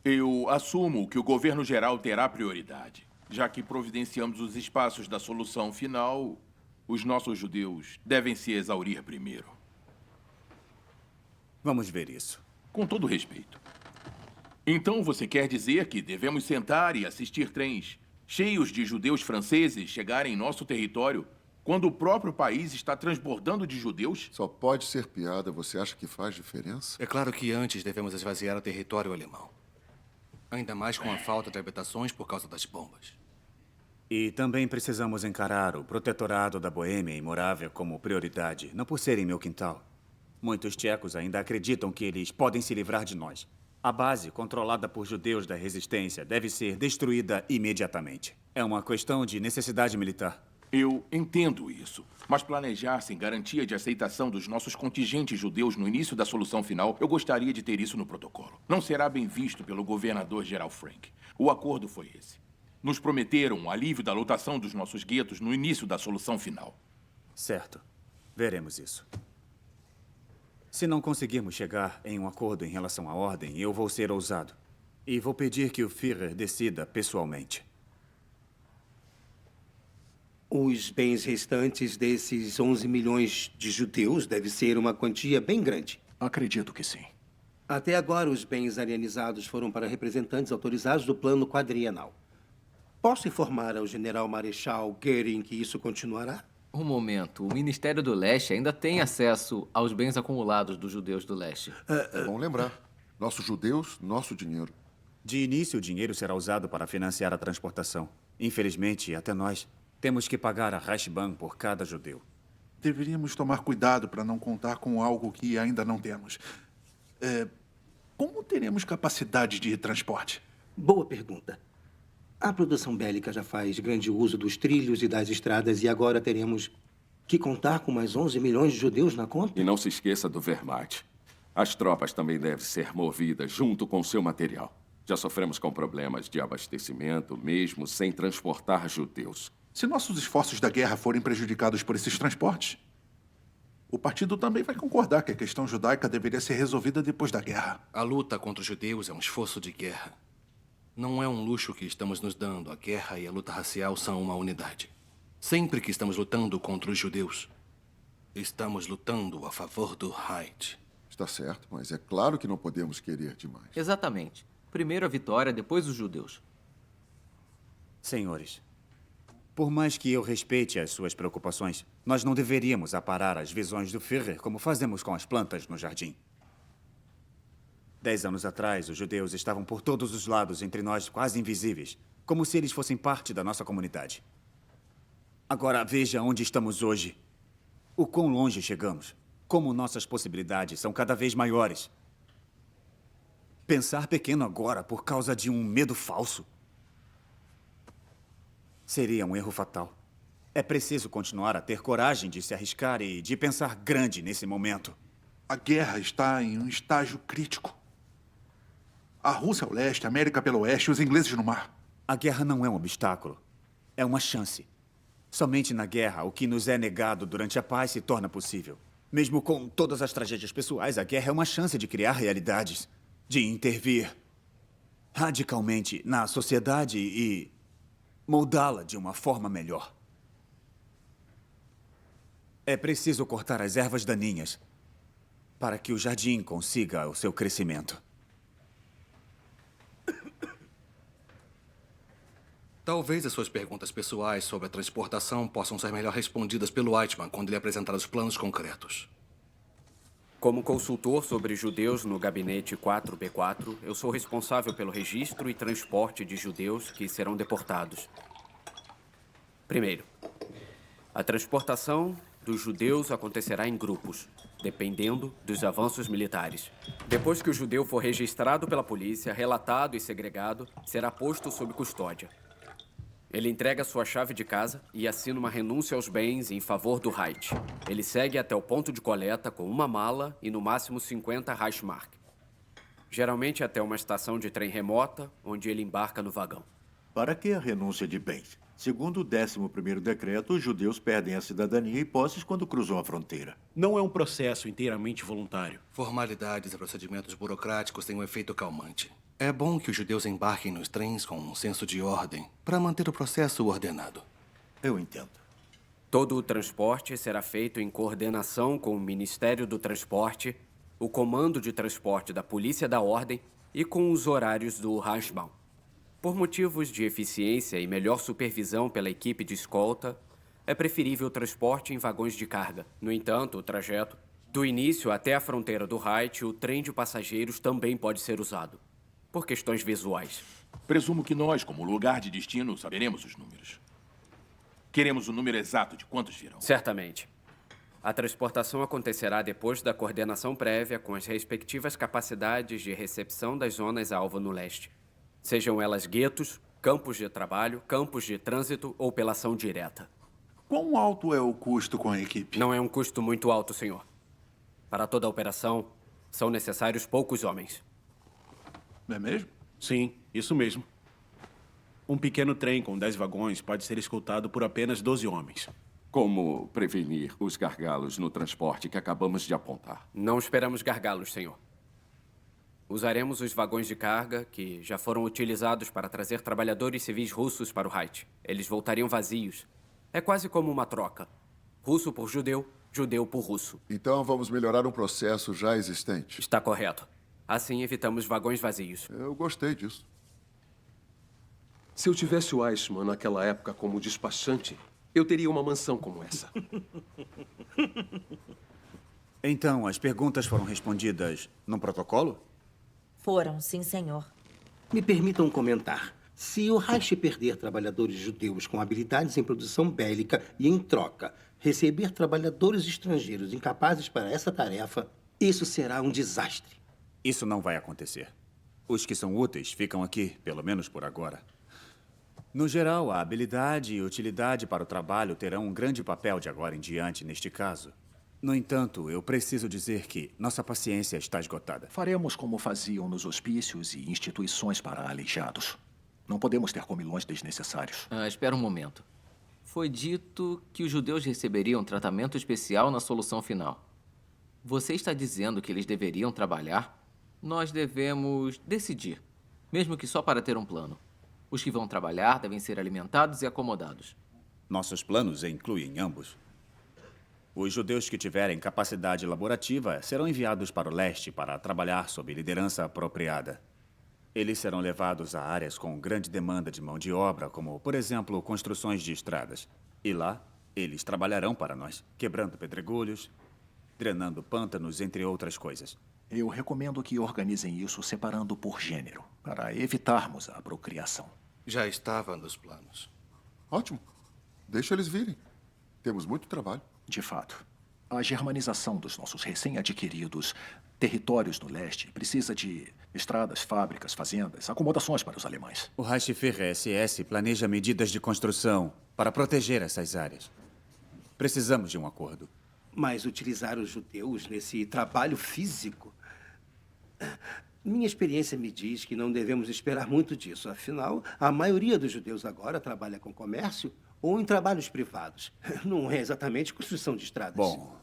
Eu assumo que o governo geral terá prioridade. Já que providenciamos os espaços da solução final, os nossos judeus devem se exaurir primeiro. Vamos ver isso. Com todo respeito. Então você quer dizer que devemos sentar e assistir trens cheios de judeus franceses chegarem em nosso território quando o próprio país está transbordando de judeus? Só pode ser piada. Você acha que faz diferença? É claro que antes devemos esvaziar o território alemão. Ainda mais com a falta de habitações por causa das bombas. E também precisamos encarar o protetorado da Boêmia e Morávia como prioridade, não por serem meu quintal. Muitos tchecos ainda acreditam que eles podem se livrar de nós. A base, controlada por judeus da resistência, deve ser destruída imediatamente. É uma questão de necessidade militar. Eu entendo isso, mas planejar sem garantia de aceitação dos nossos contingentes judeus no início da solução final, eu gostaria de ter isso no protocolo. Não será bem visto pelo governador-geral Frank. O acordo foi esse. Nos prometeram o alívio da lotação dos nossos guetos no início da solução final. Certo. Veremos isso. Se não conseguirmos chegar em um acordo em relação à ordem, eu vou ser ousado. E vou pedir que o Führer decida pessoalmente. Os bens restantes desses 11 milhões de judeus deve ser uma quantia bem grande. Acredito que sim. Até agora, os bens alienizados foram para representantes autorizados do plano quadrienal. Posso informar ao general Marechal Goering que isso continuará? Um momento. O Ministério do Leste ainda tem acesso aos bens acumulados dos judeus do leste. É bom lembrar. Nossos judeus, nosso dinheiro. De início, o dinheiro será usado para financiar a transportação. Infelizmente, até nós temos que pagar a Reichsbahn por cada judeu. Deveríamos tomar cuidado para não contar com algo que ainda não temos. Como teremos capacidade de transporte? Boa pergunta. A produção bélica já faz grande uso dos trilhos e das estradas e agora teremos que contar com mais 11 milhões de judeus na conta? E não se esqueça do Wehrmacht. As tropas também devem ser movidas junto com seu material. Já sofremos com problemas de abastecimento, mesmo sem transportar judeus. Se nossos esforços da guerra forem prejudicados por esses transportes, o partido também vai concordar que a questão judaica deveria ser resolvida depois da guerra. A luta contra os judeus é um esforço de guerra. Não é um luxo que estamos nos dando. A guerra e a luta racial são uma unidade. Sempre que estamos lutando contra os judeus, estamos lutando a favor do Reich. Está certo, mas é claro que não podemos querer demais. Exatamente. Primeiro a vitória, depois os judeus. Senhores, por mais que eu respeite as suas preocupações, nós não deveríamos aparar as visões do Führer como fazemos com as plantas no jardim. 10 anos atrás, os judeus estavam por todos os lados entre nós, quase invisíveis, como se eles fossem parte da nossa comunidade. Agora veja onde estamos hoje. O quão longe chegamos. Como nossas possibilidades são cada vez maiores. Pensar pequeno agora por causa de um medo falso seria um erro fatal. É preciso continuar a ter coragem de se arriscar e de pensar grande nesse momento. A guerra está em um estágio crítico. A Rússia ao leste, a América pelo oeste e os ingleses no mar. A guerra não é um obstáculo. É uma chance. Somente na guerra, o que nos é negado durante a paz se torna possível. Mesmo com todas as tragédias pessoais, a guerra é uma chance de criar realidades, de intervir radicalmente na sociedade e moldá-la de uma forma melhor. É preciso cortar as ervas daninhas para que o jardim consiga o seu crescimento. Talvez as suas perguntas pessoais sobre a transportação possam ser melhor respondidas pelo Eichmann quando ele apresentar os planos concretos. Como consultor sobre judeus no gabinete 4B4, eu sou responsável pelo registro e transporte de judeus que serão deportados. Primeiro, a transportação dos judeus acontecerá em grupos, dependendo dos avanços militares. Depois que o judeu for registrado pela polícia, relatado e segregado, será posto sob custódia. Ele entrega sua chave de casa e assina uma renúncia aos bens em favor do Reich. Ele segue até o ponto de coleta com uma mala e no máximo 50 Reichsmark. Geralmente até uma estação de trem remota, onde ele embarca no vagão. Para que a renúncia de bens? Segundo o 11º decreto, os judeus perdem a cidadania e posses quando cruzam a fronteira. Não é um processo inteiramente voluntário. Formalidades e procedimentos burocráticos têm um efeito calmante. É bom que os judeus embarquem nos trens com um senso de ordem para manter o processo ordenado. Eu entendo. Todo o transporte será feito em coordenação com o Ministério do Transporte, o Comando de Transporte da Polícia da Ordem e com os horários do Reichsbahn. Por motivos de eficiência e melhor supervisão pela equipe de escolta, é preferível o transporte em vagões de carga. No entanto, o trajeto do início até a fronteira do Reich, o trem de passageiros também pode ser usado. Por questões visuais. Presumo que nós, como lugar de destino, saberemos os números. Queremos o número exato de quantos virão. Certamente. A transportação acontecerá depois da coordenação prévia com as respectivas capacidades de recepção das zonas alvo no leste. Sejam elas guetos, campos de trabalho, campos de trânsito ou pela ação direta. Quão alto é o custo com a equipe? Não é um custo muito alto, senhor. Para toda a operação, são necessários poucos homens. Não é mesmo? Sim, isso mesmo. Um pequeno trem com 10 vagões pode ser escoltado por apenas 12 homens. Como prevenir os gargalos no transporte que acabamos de apontar? Não esperamos gargalos, senhor. Usaremos os vagões de carga que já foram utilizados para trazer trabalhadores civis russos para o Reich. Eles voltariam vazios. É quase como uma troca. Russo por judeu, judeu por russo. Então vamos melhorar um processo já existente. Está correto. Assim evitamos vagões vazios. Eu gostei disso. Se eu tivesse o Eichmann naquela época como despachante, eu teria uma mansão como essa. Então, as perguntas foram respondidas no protocolo? Foram, sim, senhor. Me permitam comentar. Se o Reich perder trabalhadores judeus com habilidades em produção bélica e, em troca, receber trabalhadores estrangeiros incapazes para essa tarefa, isso será um desastre. Isso não vai acontecer. Os que são úteis ficam aqui, pelo menos por agora. No geral, a habilidade e utilidade para o trabalho terão um grande papel de agora em diante neste caso. No entanto, eu preciso dizer que nossa paciência está esgotada. Faremos como faziam nos hospícios e instituições para aleijados. Não podemos ter comilões desnecessários. Espera um momento. Foi dito que os judeus receberiam tratamento especial na solução final. Você está dizendo que eles deveriam trabalhar? Nós devemos decidir, mesmo que só para ter um plano. Os que vão trabalhar devem ser alimentados e acomodados. Nossos planos incluem ambos. Os judeus que tiverem capacidade laborativa serão enviados para o leste para trabalhar sob liderança apropriada. Eles serão levados a áreas com grande demanda de mão de obra, como, por exemplo, construções de estradas. E lá, eles trabalharão para nós, quebrando pedregulhos, drenando pântanos, entre outras coisas. Eu recomendo que organizem isso separando por gênero, para evitarmos a procriação. Já estava nos planos. Ótimo. Deixa eles virem. Temos muito trabalho. De fato, a germanização dos nossos recém-adquiridos territórios no leste precisa de estradas, fábricas, fazendas, acomodações para os alemães. O Reichsführer SS planeja medidas de construção para proteger essas áreas. Precisamos de um acordo. Mas utilizar os judeus nesse trabalho físico... Minha experiência me diz que não devemos esperar muito disso. Afinal, a maioria dos judeus agora trabalha com comércio ou em trabalhos privados. Não é exatamente construção de estradas. Bom,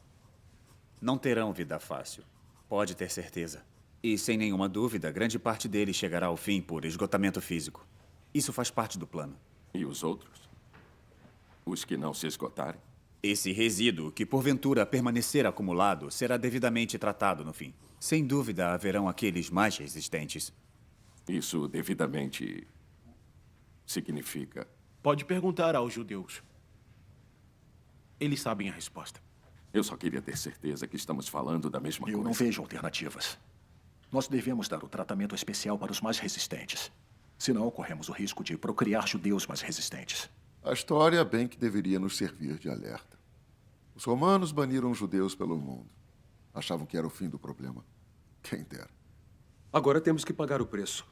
não terão vida fácil. Pode ter certeza. E, sem nenhuma dúvida, grande parte deles chegará ao fim por esgotamento físico. Isso faz parte do plano. E os outros? Os que não se esgotarem? Esse resíduo, que porventura permanecer acumulado, será devidamente tratado no fim. Sem dúvida, haverão aqueles mais resistentes. Isso devidamente significa... Pode perguntar aos judeus. Eles sabem a resposta. Eu só queria ter certeza que estamos falando da mesma coisa. Eu não vejo alternativas. Nós devemos dar o tratamento especial para os mais resistentes. Senão, corremos o risco de procriar judeus mais resistentes. A história bem que deveria nos servir de alerta. Os romanos baniram os judeus pelo mundo. Achavam que era o fim do problema. Quem dera. Agora temos que pagar o preço.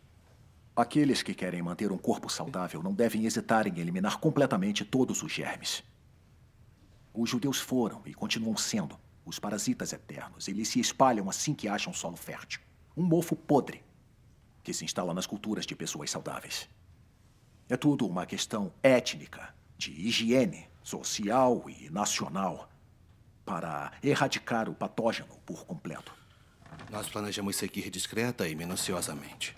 Aqueles que querem manter um corpo saudável não devem hesitar em eliminar completamente todos os germes. Os judeus foram e continuam sendo os parasitas eternos. Eles se espalham assim que acham solo fértil. Um mofo podre que se instala nas culturas de pessoas saudáveis. É tudo uma questão étnica, de higiene social e nacional, para erradicar o patógeno por completo. Nós planejamos seguir discreta e minuciosamente.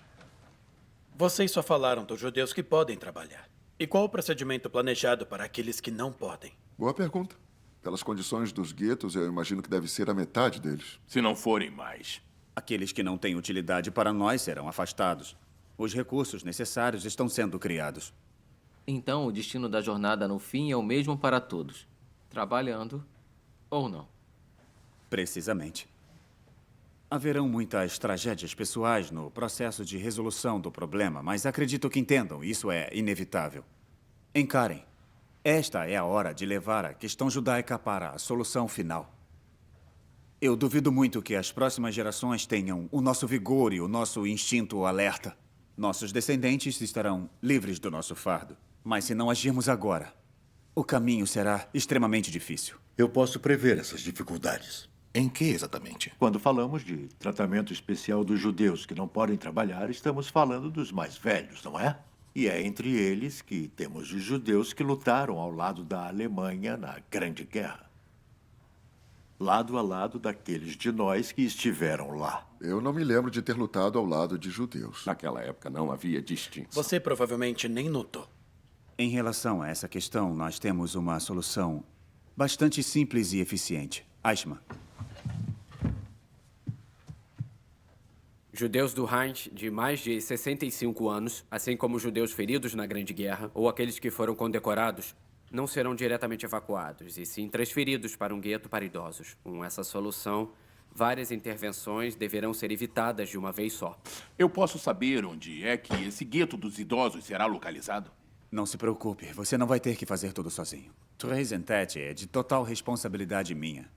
Vocês só falaram dos judeus que podem trabalhar. E qual o procedimento planejado para aqueles que não podem? Boa pergunta. Pelas condições dos guetos, eu imagino que deve ser a metade deles. Se não forem mais. Aqueles que não têm utilidade para nós serão afastados. Os recursos necessários estão sendo criados. Então, o destino da jornada no fim é o mesmo para todos. Trabalhando ou não. Precisamente. Haverão muitas tragédias pessoais no processo de resolução do problema, mas acredito que entendam, isso é inevitável. Encarem. Esta é a hora de levar a questão judaica para a solução final. Eu duvido muito que as próximas gerações tenham o nosso vigor e o nosso instinto alerta. Nossos descendentes estarão livres do nosso fardo. Mas se não agirmos agora, o caminho será extremamente difícil. Eu posso prever essas dificuldades. Em que exatamente? Quando falamos de tratamento especial dos judeus que não podem trabalhar, estamos falando dos mais velhos, não é? E é entre eles que temos os judeus que lutaram ao lado da Alemanha na Grande Guerra. Lado a lado daqueles de nós que estiveram lá. Eu não me lembro de ter lutado ao lado de judeus. Naquela época não havia distinção. Você provavelmente nem notou. Em relação a essa questão, nós temos uma solução bastante simples e eficiente. Eichmann. Judeus do Reich de mais de 65 anos, assim como judeus feridos na Grande Guerra ou aqueles que foram condecorados, não serão diretamente evacuados, e sim transferidos para um gueto para idosos. Com essa solução, várias intervenções deverão ser evitadas de uma vez só. Eu posso saber onde é que esse gueto dos idosos será localizado? Não se preocupe, você não vai ter que fazer tudo sozinho. Trezentet é de total responsabilidade minha.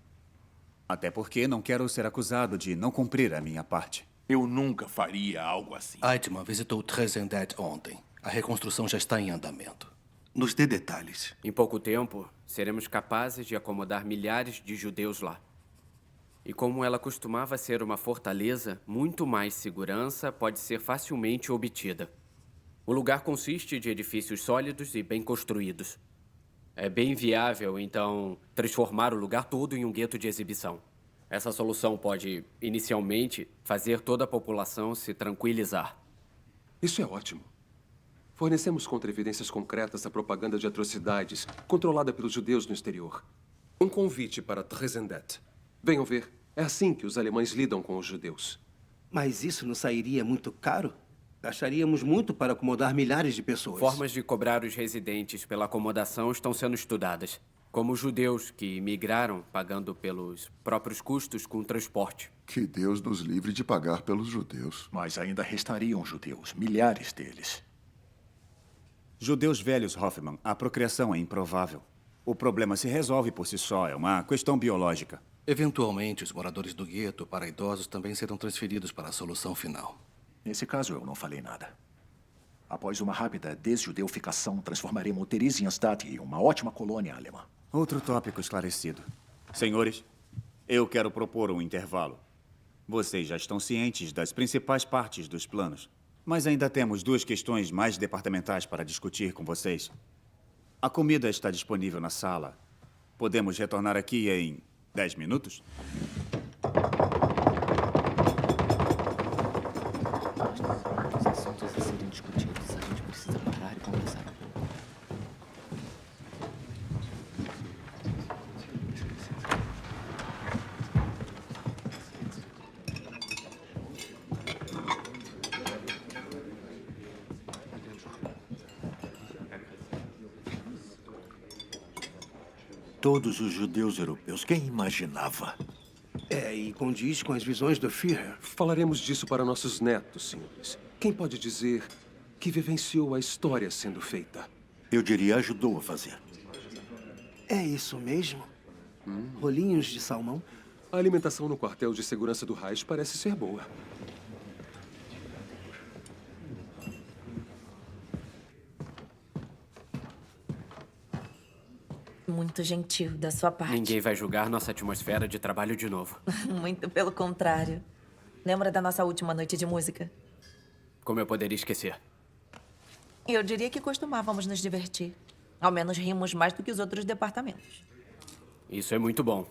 Até porque não quero ser acusado de não cumprir a minha parte. Eu nunca faria algo assim. Eichmann visitou Trezendet ontem. A reconstrução já está em andamento. Nos dê detalhes. Em pouco tempo, seremos capazes de acomodar milhares de judeus lá. E como ela costumava ser uma fortaleza, muito mais segurança pode ser facilmente obtida. O lugar consiste de edifícios sólidos e bem construídos. É bem viável, então, transformar o lugar todo em um gueto de exibição. Essa solução pode, inicialmente, fazer toda a população se tranquilizar. Isso é ótimo. Fornecemos contra-evidências concretas à propaganda de atrocidades controlada pelos judeus no exterior. Um convite para Tresendet. Venham ver. É assim que os alemães lidam com os judeus. Mas isso não sairia muito caro? Gastaríamos muito para acomodar milhares de pessoas. Formas de cobrar os residentes pela acomodação estão sendo estudadas. Como os judeus que imigraram, pagando pelos próprios custos com o transporte. Que Deus nos livre de pagar pelos judeus. Mas ainda restariam judeus, milhares deles. Judeus velhos, Hoffman, a procriação é improvável. O problema se resolve por si só, é uma questão biológica. Eventualmente, os moradores do gueto para idosos também serão transferidos para a solução final. Nesse caso, eu não falei nada. Após uma rápida desjudeuficação, transformaremos Theresienstadt em uma ótima colônia alemã. Outro tópico esclarecido. Senhores, eu quero propor um intervalo. Vocês já estão cientes das principais partes dos planos, mas ainda temos duas questões mais departamentais para discutir com vocês. A comida está disponível na sala. Podemos retornar aqui em 10 minutos? Os assuntos a serem discutidos, a gente precisa parar e conversar um pouco. Todos os judeus europeus, quem imaginava? E condiz com as visões do Führer. Falaremos disso para nossos netos, senhores. Quem pode dizer que vivenciou a história sendo feita? Eu diria ajudou a fazer. É isso mesmo? Rolinhos de salmão? A alimentação no quartel de segurança do Reich parece ser boa. Muito gentil da sua parte. Ninguém vai julgar nossa atmosfera de trabalho de novo. Muito pelo contrário. Lembra da nossa última noite de música? Como eu poderia esquecer? Eu diria que costumávamos nos divertir. Ao menos rimos mais do que os outros departamentos. Isso é muito bom.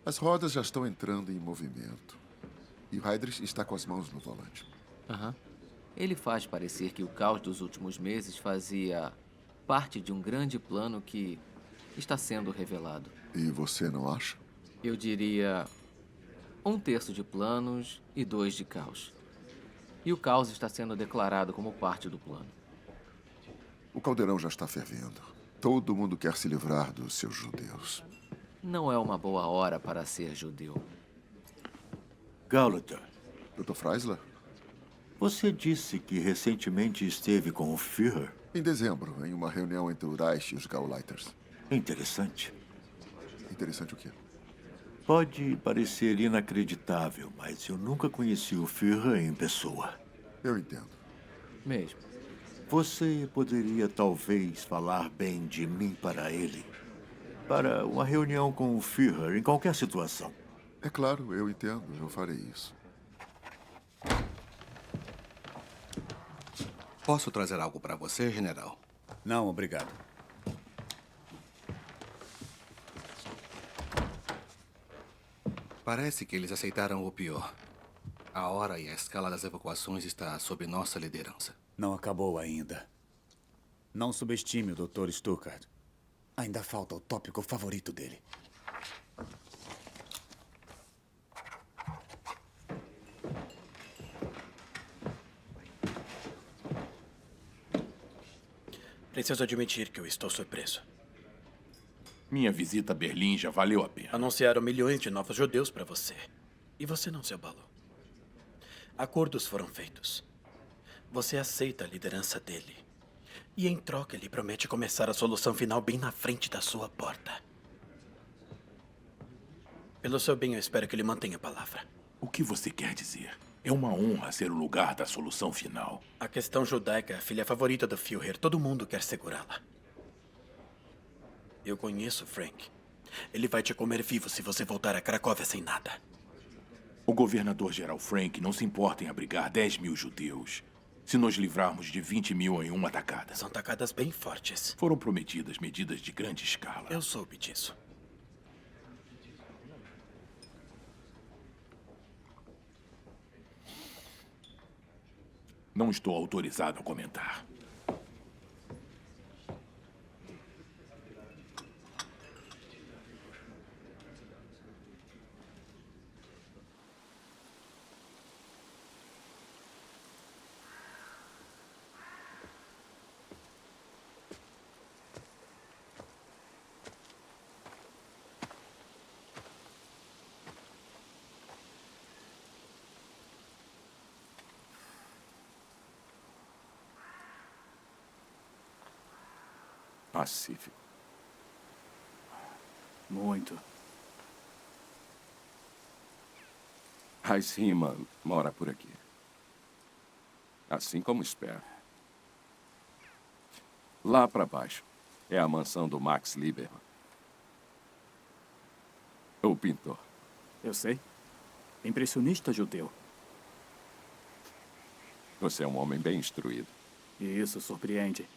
As rodas já estão entrando em movimento. E o Heydrich está com as mãos no volante. Ele faz parecer que o caos dos últimos meses fazia parte de um grande plano que está sendo revelado. E você não acha? Eu diria 1/3 de planos e 2 de caos. E o caos está sendo declarado como parte do plano. O caldeirão já está fervendo. Todo mundo quer se livrar dos seus judeus. Não é uma boa hora para ser judeu. Gauleiter. Dr. Freisler? Você disse que recentemente esteve com o Führer? Em dezembro, em uma reunião entre o Reich e os Gauleiters. Interessante. Interessante o quê? Pode parecer inacreditável, mas eu nunca conheci o Führer em pessoa. Eu entendo. Mesmo. Você poderia talvez falar bem de mim para ele? Para uma reunião com o Führer em qualquer situação. É claro, eu entendo. Eu farei isso. Posso trazer algo para você, general? Não, obrigado. Parece que eles aceitaram o pior. A hora e a escala das evacuações está sob nossa liderança. Não acabou ainda. Não subestime o Dr. Stuckart. Ainda falta o tópico favorito dele. Preciso admitir que eu estou surpreso. Minha visita a Berlim já valeu a pena. Anunciaram milhões de novos judeus para você. E você não se abalou. Acordos foram feitos. Você aceita a liderança dele. E em troca, ele promete começar a solução final bem na frente da sua porta. Pelo seu bem, eu espero que ele mantenha a palavra. O que você quer dizer? É uma honra ser o lugar da solução final. A questão judaica é a filha favorita do Führer. Todo mundo quer segurá-la. Eu conheço Frank. Ele vai te comer vivo se você voltar a Cracóvia sem nada. O governador-geral Frank não se importa em abrigar 10.000 judeus se nos livrarmos de 20.000 em uma tacada. São tacadas bem fortes. Foram prometidas medidas de grande escala. Eu soube disso. Não estou autorizado a comentar. Pacífico. Muito. Heiss Riemann mora por aqui. Assim como espero. Lá para baixo é a mansão do Max Lieberman. O pintor. Eu sei. Impressionista judeu. Você é um homem bem instruído. E isso surpreende.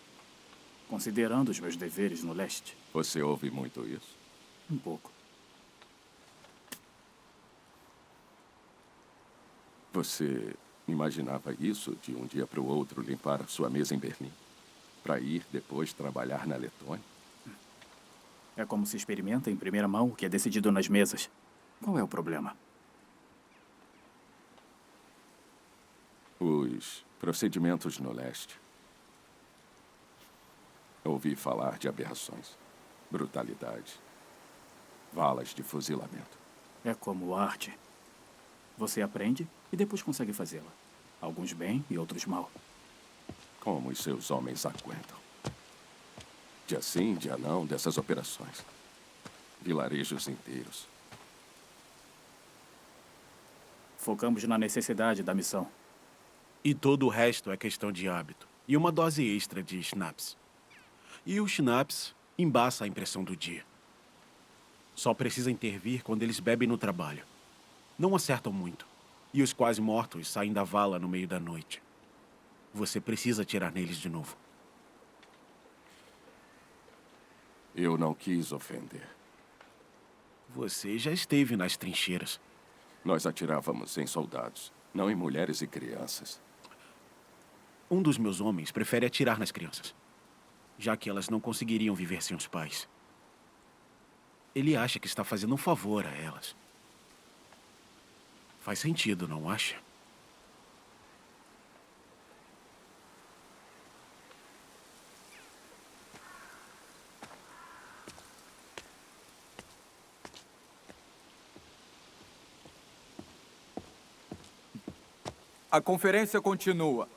Considerando os meus deveres no leste. Você ouve muito isso? Um pouco. Você imaginava isso de um dia para o outro limpar a sua mesa em Berlim? Para ir depois trabalhar na Letônia? É como se experimenta em primeira mão o que é decidido nas mesas. Qual é o problema? Os procedimentos no leste. Ouvi falar de aberrações, brutalidade, valas de fuzilamento. É como arte. Você aprende e depois consegue fazê-la. Alguns bem e outros mal. Como os seus homens aguentam. Dia sim, dia não, dessas operações. Vilarejos inteiros. Focamos na necessidade da missão. E todo o resto é questão de hábito. E uma dose extra de schnapps. E o schnapps embaça a impressão do dia. Só precisa intervir quando eles bebem no trabalho. Não acertam muito. E os quase mortos saem da vala no meio da noite. Você precisa atirar neles de novo. Eu não quis ofender. Você já esteve nas trincheiras. Nós atirávamos em soldados, não em mulheres e crianças. Um dos meus homens prefere atirar nas crianças, já que elas não conseguiriam viver sem os pais. Ele acha que está fazendo um favor a elas. Faz sentido, não acha? A conferência continua.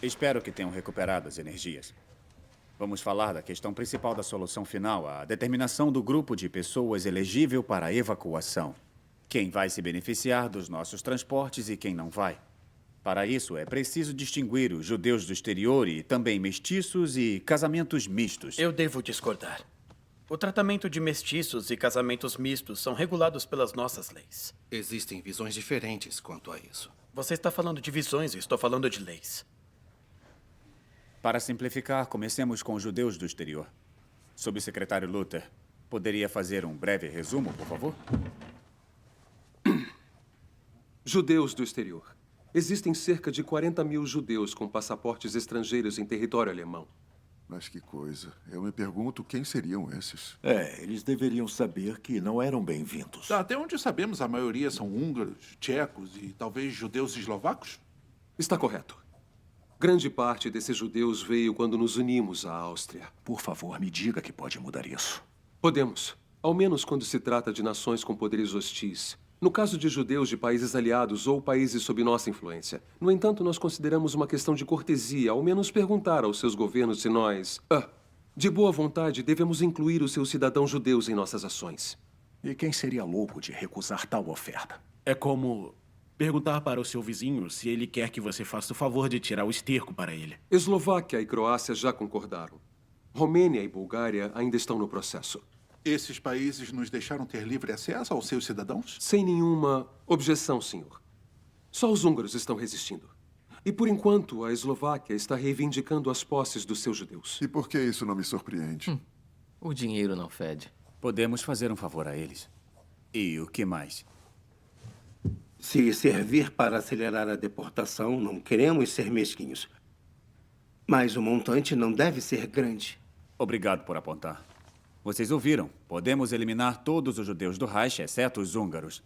Espero que tenham recuperado as energias. Vamos falar da questão principal da solução final, a determinação do grupo de pessoas elegível para a evacuação. Quem vai se beneficiar dos nossos transportes e quem não vai. Para isso, é preciso distinguir os judeus do exterior e também mestiços e casamentos mistos. Eu devo discordar. O tratamento de mestiços e casamentos mistos são regulados pelas nossas leis. Existem visões diferentes quanto a isso. Você está falando de visões e estou falando de leis. Para simplificar, comecemos com os judeus do exterior. Subsecretário Luther, poderia fazer um breve resumo, por favor? Judeus do exterior. Existem cerca de 40.000 judeus com passaportes estrangeiros em território alemão. Mas que coisa. Eu me pergunto quem seriam esses. Eles deveriam saber que não eram bem-vindos. Até onde sabemos, a maioria são húngaros, tchecos e talvez judeus eslovacos? Está correto. Grande parte desses judeus veio quando nos unimos à Áustria. Por favor, me diga que pode mudar isso. Podemos. Ao menos quando se trata de nações com poderes hostis. No caso de judeus de países aliados ou países sob nossa influência. No entanto, nós consideramos uma questão de cortesia, ao menos perguntar aos seus governos se nós... De boa vontade, devemos incluir os seus cidadãos judeus em nossas ações. E quem seria louco de recusar tal oferta? É como perguntar para o seu vizinho se ele quer que você faça o favor de tirar o esterco para ele. Eslováquia e Croácia já concordaram. Romênia e Bulgária ainda estão no processo. Esses países nos deixaram ter livre acesso aos seus cidadãos? Sem nenhuma objeção, senhor. Só os húngaros estão resistindo. E, por enquanto, a Eslováquia está reivindicando as posses dos seus judeus. E por que isso não me surpreende? O dinheiro não fede. Podemos fazer um favor a eles. E o que mais? Se servir para acelerar a deportação, não queremos ser mesquinhos. Mas o montante não deve ser grande. Obrigado por apontar. Vocês ouviram. Podemos eliminar todos os judeus do Reich, exceto os húngaros.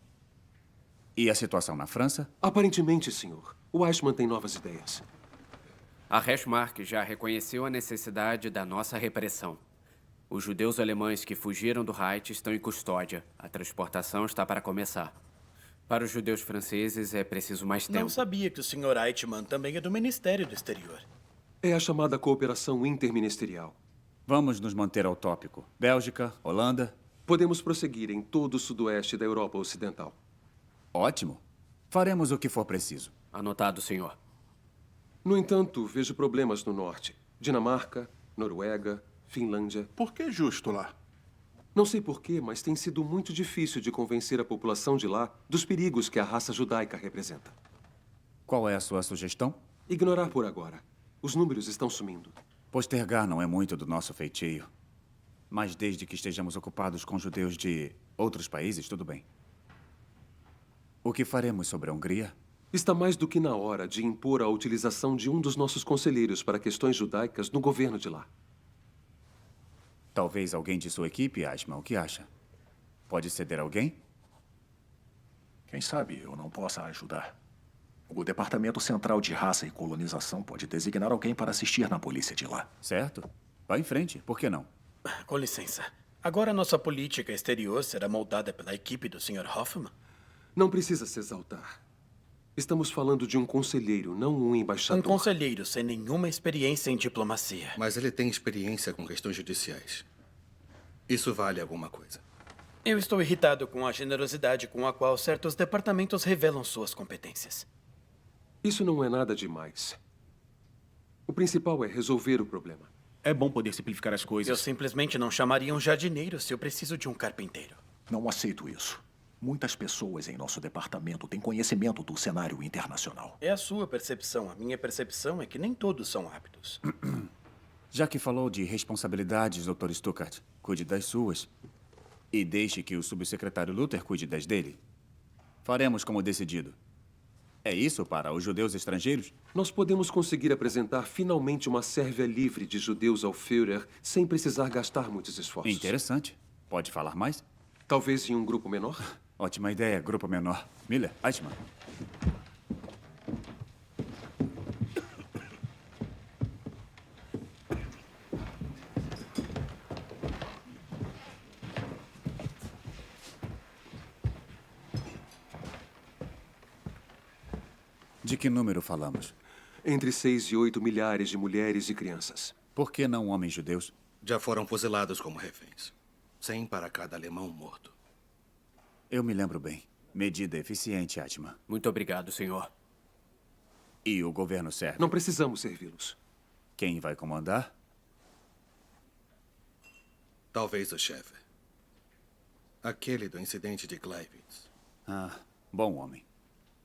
E a situação na França? Aparentemente, senhor. O Eichmann tem novas ideias. A Reichsmark já reconheceu a necessidade da nossa repressão. Os judeus alemães que fugiram do Reich estão em custódia. A transportação está para começar. Para os judeus franceses é preciso mais tempo. Não sabia que o Sr. Eichmann também é do Ministério do Exterior. É a chamada cooperação interministerial. Vamos nos manter ao tópico. Bélgica, Holanda. Podemos prosseguir em todo o sudoeste da Europa Ocidental. Ótimo. Faremos o que for preciso. Anotado, senhor. No entanto, vejo problemas no norte. Dinamarca, Noruega, Finlândia. Por que justo lá? Não sei porquê, mas tem sido muito difícil de convencer a população de lá dos perigos que a raça judaica representa. Qual é a sua sugestão? Ignorar por agora. Os números estão sumindo. Postergar não é muito do nosso feitio. Mas desde que estejamos ocupados com judeus de outros países, tudo bem. O que faremos sobre a Hungria? Está mais do que na hora de impor a utilização de um dos nossos conselheiros para questões judaicas no governo de lá. Talvez alguém de sua equipe, Eichmann, o que acha? Pode ceder alguém? Quem sabe eu não possa ajudar. O Departamento Central de Raça e Colonização pode designar alguém para assistir na polícia de lá. Certo. Vá em frente. Por que não? Com licença. Agora nossa política exterior será moldada pela equipe do Sr. Hoffman? Não precisa se exaltar. Estamos falando de um conselheiro, não um embaixador. Um conselheiro sem nenhuma experiência em diplomacia. Mas ele tem experiência com questões judiciais. Isso vale alguma coisa. Eu estou irritado com a generosidade com a qual certos departamentos revelam suas competências. Isso não é nada demais. O principal é resolver o problema. É bom poder simplificar as coisas. Eu simplesmente não chamaria um jardineiro se eu preciso de um carpinteiro. Não aceito isso. Muitas pessoas em nosso departamento têm conhecimento do cenário internacional. É a sua percepção. A minha percepção é que nem todos são aptos. Já que falou de responsabilidades, Dr. Stuckart, cuide das suas. E deixe que o subsecretário Luther cuide das dele. Faremos como decidido. É isso para os judeus estrangeiros? Nós podemos conseguir apresentar finalmente uma Sérvia livre de judeus ao Führer sem precisar gastar muitos esforços. Interessante. Pode falar mais? Talvez em um grupo menor? Ótima ideia, grupo menor. Miller, Eichmann. De que número falamos? Entre 6 e 8 milhares de mulheres e crianças. Por que não homens judeus? Já foram fuzilados como reféns. 100 para cada alemão morto. Eu me lembro bem. Medida eficiente, Eichmann. Muito obrigado, senhor. E o governo serve? Não precisamos servi-los. Quem vai comandar? Talvez o chefe. Aquele do incidente de Gleiwitz. Ah, bom homem.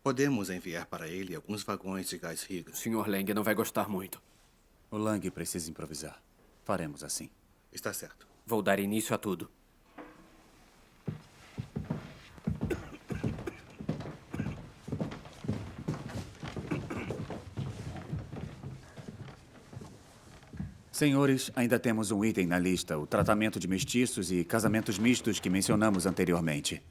Podemos enviar para ele alguns vagões de gás Riga. O Sr. Lang não vai gostar muito. O Lang precisa improvisar. Faremos assim. Está certo. Vou dar início a tudo. Senhores, ainda temos um item na lista, o tratamento de mestiços e casamentos mistos que mencionamos anteriormente.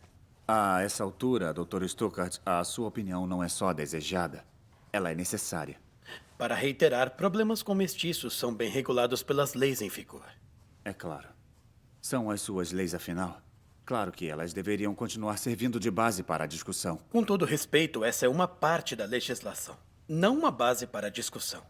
A essa altura, Dr. Stuckart, a sua opinião não é só desejada, ela é necessária. Para reiterar, problemas com mestiços são bem regulados pelas leis em vigor. É claro. São as suas leis, afinal. Claro que elas deveriam continuar servindo de base para a discussão. Com todo respeito, essa é uma parte da legislação, não uma base para a discussão.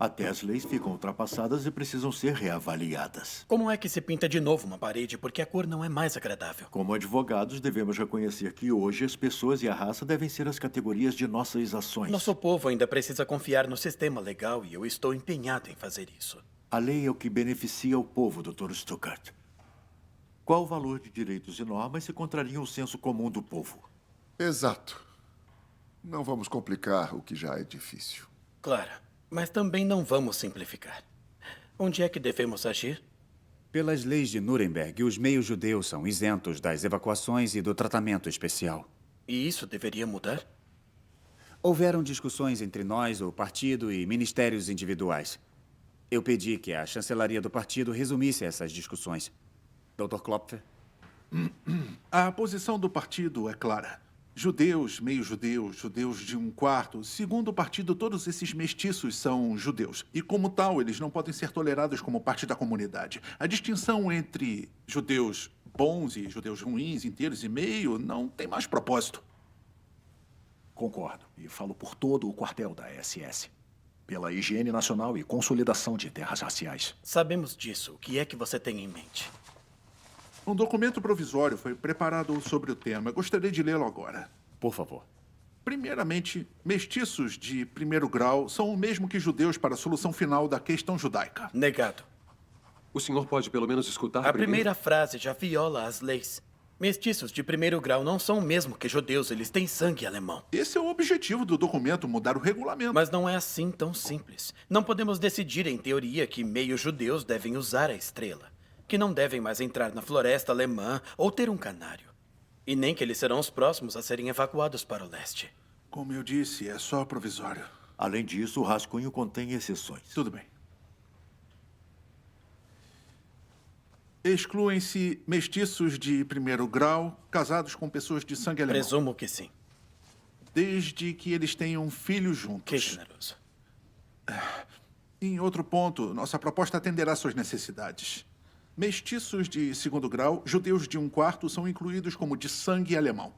Até as leis ficam ultrapassadas e precisam ser reavaliadas. Como é que se pinta de novo uma parede porque a cor não é mais agradável? Como advogados, devemos reconhecer que hoje as pessoas e a raça devem ser as categorias de nossas ações. Nosso povo ainda precisa confiar no sistema legal e eu estou empenhado em fazer isso. A lei é o que beneficia o povo, Dr. Stuckart. Qual o valor de direitos e normas se contrariam o senso comum do povo? Exato. Não vamos complicar o que já é difícil. Claro, mas também não vamos simplificar. Onde é que devemos agir? Pelas leis de Nuremberg, os meios-judeus são isentos das evacuações e do tratamento especial. E isso deveria mudar? Houveram discussões entre nós, o partido e ministérios individuais. Eu pedi que a chancelaria do partido resumisse essas discussões. Dr. Klopfer? A posição do partido é clara. Judeus, meio-judeus, judeus de um quarto. Segundo o partido, todos esses mestiços são judeus. E, como tal, eles não podem ser tolerados como parte da comunidade. A distinção entre judeus bons e judeus ruins, inteiros e meio, não tem mais propósito. Concordo. E falo por todo o quartel da SS. Pela higiene nacional e consolidação de terras raciais. Sabemos disso. O que é que você tem em mente? Um documento provisório foi preparado sobre o tema. Eu gostaria de lê-lo agora. Por favor. Primeiramente, mestiços de primeiro grau são o mesmo que judeus para a solução final da questão judaica. Negado. O senhor pode pelo menos escutar A primeiro? primeira frase já viola as leis. Mestiços de primeiro grau não são o mesmo que judeus, eles têm sangue alemão. Esse é o objetivo do documento, mudar o regulamento. Mas não é assim tão simples. Não podemos decidir em teoria que meio-judeus devem usar a estrela, que não devem mais entrar na floresta alemã ou ter um canário. E nem que eles serão os próximos a serem evacuados para o leste. Como eu disse, é só provisório. Além disso, o rascunho contém exceções. Tudo bem. Excluem-se mestiços de primeiro grau, casados com pessoas de sangue alemão. Presumo que sim. Desde que eles tenham filhos juntos. Que generoso. Em outro ponto, nossa proposta atenderá suas necessidades. Mestiços de segundo grau, judeus de um quarto, são incluídos como de sangue alemão.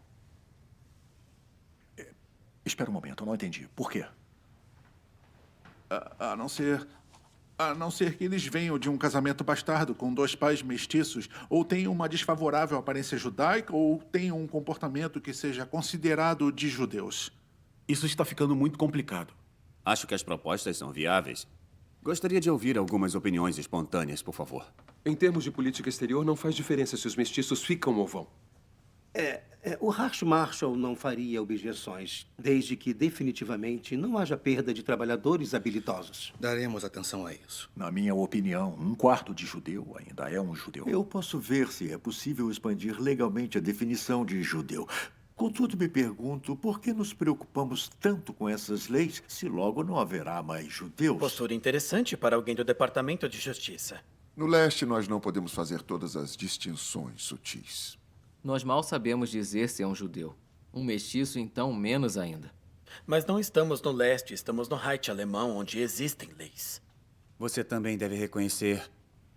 Espera um momento, eu não entendi. Por quê? A não ser que eles venham de um casamento bastardo com 2 pais mestiços, ou tenham uma desfavorável aparência judaica, ou tenham um comportamento que seja considerado de judeus. Isso está ficando muito complicado. Acho que as propostas são viáveis. Gostaria de ouvir algumas opiniões espontâneas, por favor. Em termos de política exterior, não faz diferença se os mestiços ficam ou vão. O Reichsmarschall não faria objeções, desde que definitivamente não haja perda de trabalhadores habilidosos. Daremos atenção a isso. Na minha opinião, um quarto de judeu ainda é um judeu. Eu posso ver se é possível expandir legalmente a definição de judeu. Contudo, me pergunto por que nos preocupamos tanto com essas leis se logo não haverá mais judeus? Postura interessante para alguém do Departamento de Justiça. No leste, nós não podemos fazer todas as distinções sutis. Nós mal sabemos dizer se é um judeu. Um mestiço, então, menos ainda. Mas não estamos no leste, estamos no Reich alemão, onde existem leis. Você também deve reconhecer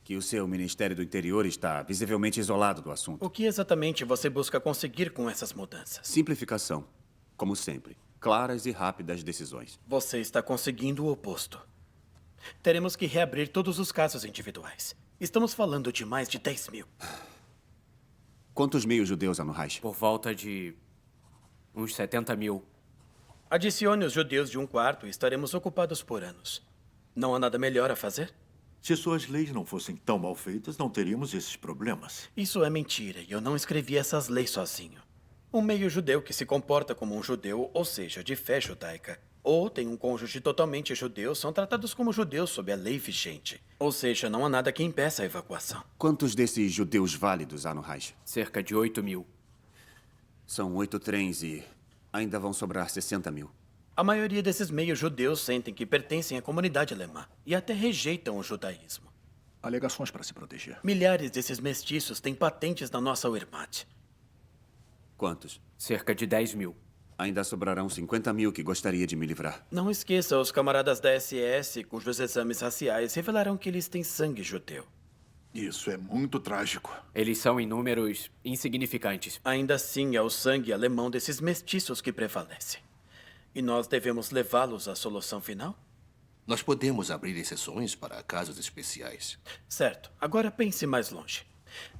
que o seu Ministério do Interior está visivelmente isolado do assunto. O que exatamente você busca conseguir com essas mudanças? Simplificação. Como sempre. Claras e rápidas decisões. Você está conseguindo o oposto. Teremos que reabrir todos os casos individuais. Estamos falando de mais de 10 mil. Quantos meios-judeus há no Reich? Por volta de uns 70 mil. Adicione os judeus de um quarto e estaremos ocupados por anos. Não há nada melhor a fazer? Se suas leis não fossem tão mal feitas, não teríamos esses problemas. Isso é mentira e eu não escrevi essas leis sozinho. Um meio-judeu que se comporta como um judeu, ou seja, de fé judaica, ou tem um cônjuge totalmente judeu, são tratados como judeus sob a lei vigente. Ou seja, não há nada que impeça a evacuação. Quantos desses judeus válidos há no Reich? Cerca de 8 mil. São 8 trens e ainda vão sobrar 60 mil. A maioria desses meios-judeus sentem que pertencem à comunidade alemã e até rejeitam o judaísmo. Alegações para se proteger. Milhares desses mestiços têm patentes na nossa Wehrmacht. Quantos? Cerca de 10 mil. Ainda sobrarão 50 mil que gostaria de me livrar. Não esqueça os camaradas da SS, cujos exames raciais revelarão que eles têm sangue judeu. Isso é muito trágico. Eles são em números insignificantes. Ainda assim, é o sangue alemão desses mestiços que prevalece. E nós devemos levá-los à solução final? Nós podemos abrir exceções para casos especiais. Certo. Agora pense mais longe.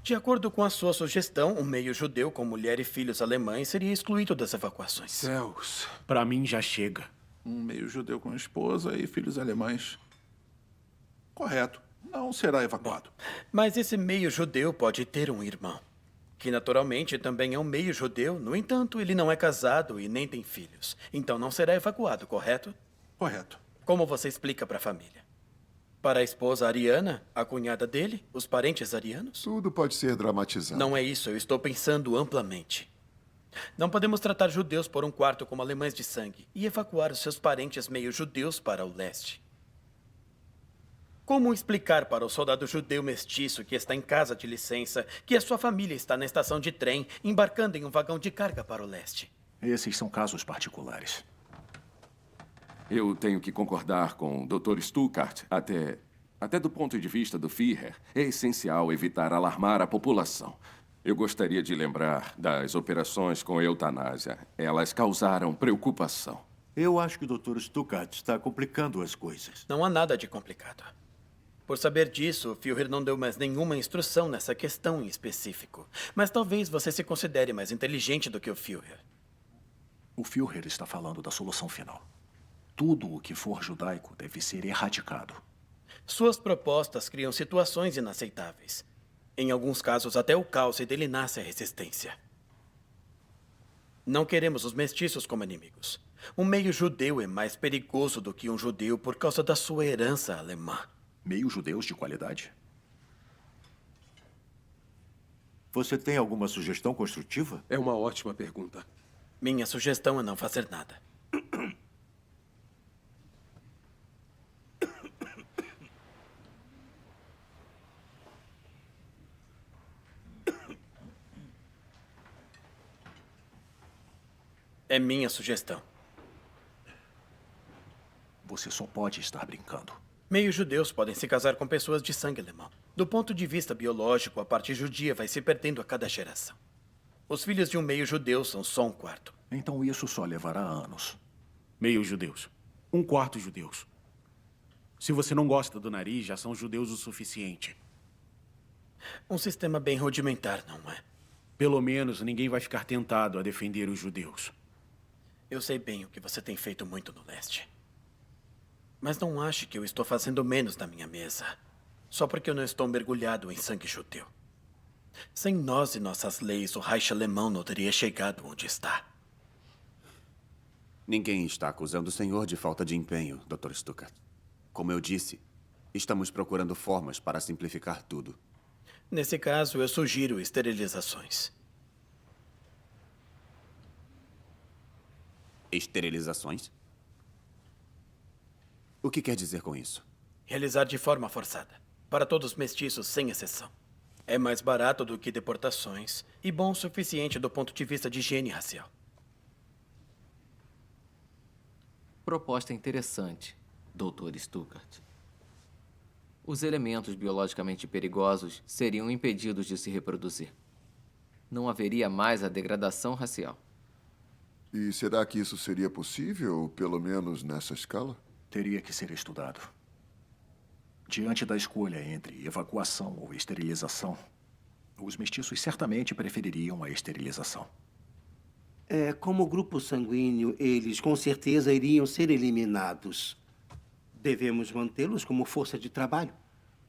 De acordo com a sua sugestão, um meio judeu com mulher e filhos alemães seria excluído das evacuações. Céus. Para mim já chega. Um meio judeu com esposa e filhos alemães. Correto. Não será evacuado. Mas esse meio judeu pode ter um irmão, que naturalmente também é um meio judeu. No entanto, ele não é casado e nem tem filhos. Então não será evacuado, correto? Correto. Como você explica para a família? Para a esposa Ariana, a cunhada dele, os parentes arianos? Tudo pode ser dramatizado. Não é isso, eu estou pensando amplamente. Não podemos tratar judeus por um quarto como alemães de sangue e evacuar os seus parentes meio judeus para o leste. Como explicar para o soldado judeu mestiço que está em casa de licença que a sua família está na estação de trem embarcando em um vagão de carga para o leste? Esses são casos particulares. Eu tenho que concordar com o Dr. Stuckart. Até do ponto de vista do Führer, é essencial evitar alarmar a população. Eu gostaria de lembrar das operações com eutanásia. Elas causaram preocupação. Eu acho que o Dr. Stuckart está complicando as coisas. Não há nada de complicado. Por saber disso, o Führer não deu mais nenhuma instrução nessa questão em específico. Mas talvez você se considere mais inteligente do que o Führer. O Führer está falando da solução final. Tudo o que for judaico deve ser erradicado. Suas propostas criam situações inaceitáveis. Em alguns casos, até o caos, e dele nasce a resistência. Não queremos os mestiços como inimigos. Um meio judeu é mais perigoso do que um judeu por causa da sua herança alemã. Meios judeus de qualidade? Você tem alguma sugestão construtiva? É uma ótima pergunta. Minha sugestão é não fazer nada. É minha sugestão. Você só pode estar brincando. Meios judeus podem se casar com pessoas de sangue alemão. Do ponto de vista biológico, a parte judia vai se perdendo a cada geração. Os filhos de um meio judeu são só um quarto. Então isso só levará anos. Meio judeus. Um quarto judeus. Se você não gosta do nariz, já são judeus o suficiente. Um sistema bem rudimentar, não é? Pelo menos ninguém vai ficar tentado a defender os judeus. Eu sei bem o que você tem feito muito no leste. Mas não ache que eu estou fazendo menos na minha mesa. Só porque eu não estou mergulhado em sangue judeu. Sem nós e nossas leis, o Reich alemão não teria chegado onde está. Ninguém está acusando o senhor de falta de empenho, Dr. Stuckart. Como eu disse, estamos procurando formas para simplificar tudo. Nesse caso, eu sugiro esterilizações. Esterilizações? O que quer dizer com isso? Realizar de forma forçada. Para todos os mestiços, sem exceção. É mais barato do que deportações e bom o suficiente do ponto de vista de higiene racial. Proposta interessante, Dr. Stuckart. Os elementos biologicamente perigosos seriam impedidos de se reproduzir. Não haveria mais a degradação racial. E será que isso seria possível, pelo menos nessa escala? Teria que ser estudado. Diante da escolha entre evacuação ou esterilização, os mestiços certamente prefeririam a esterilização. Como grupo sanguíneo, eles com certeza iriam ser eliminados. Devemos mantê-los como força de trabalho.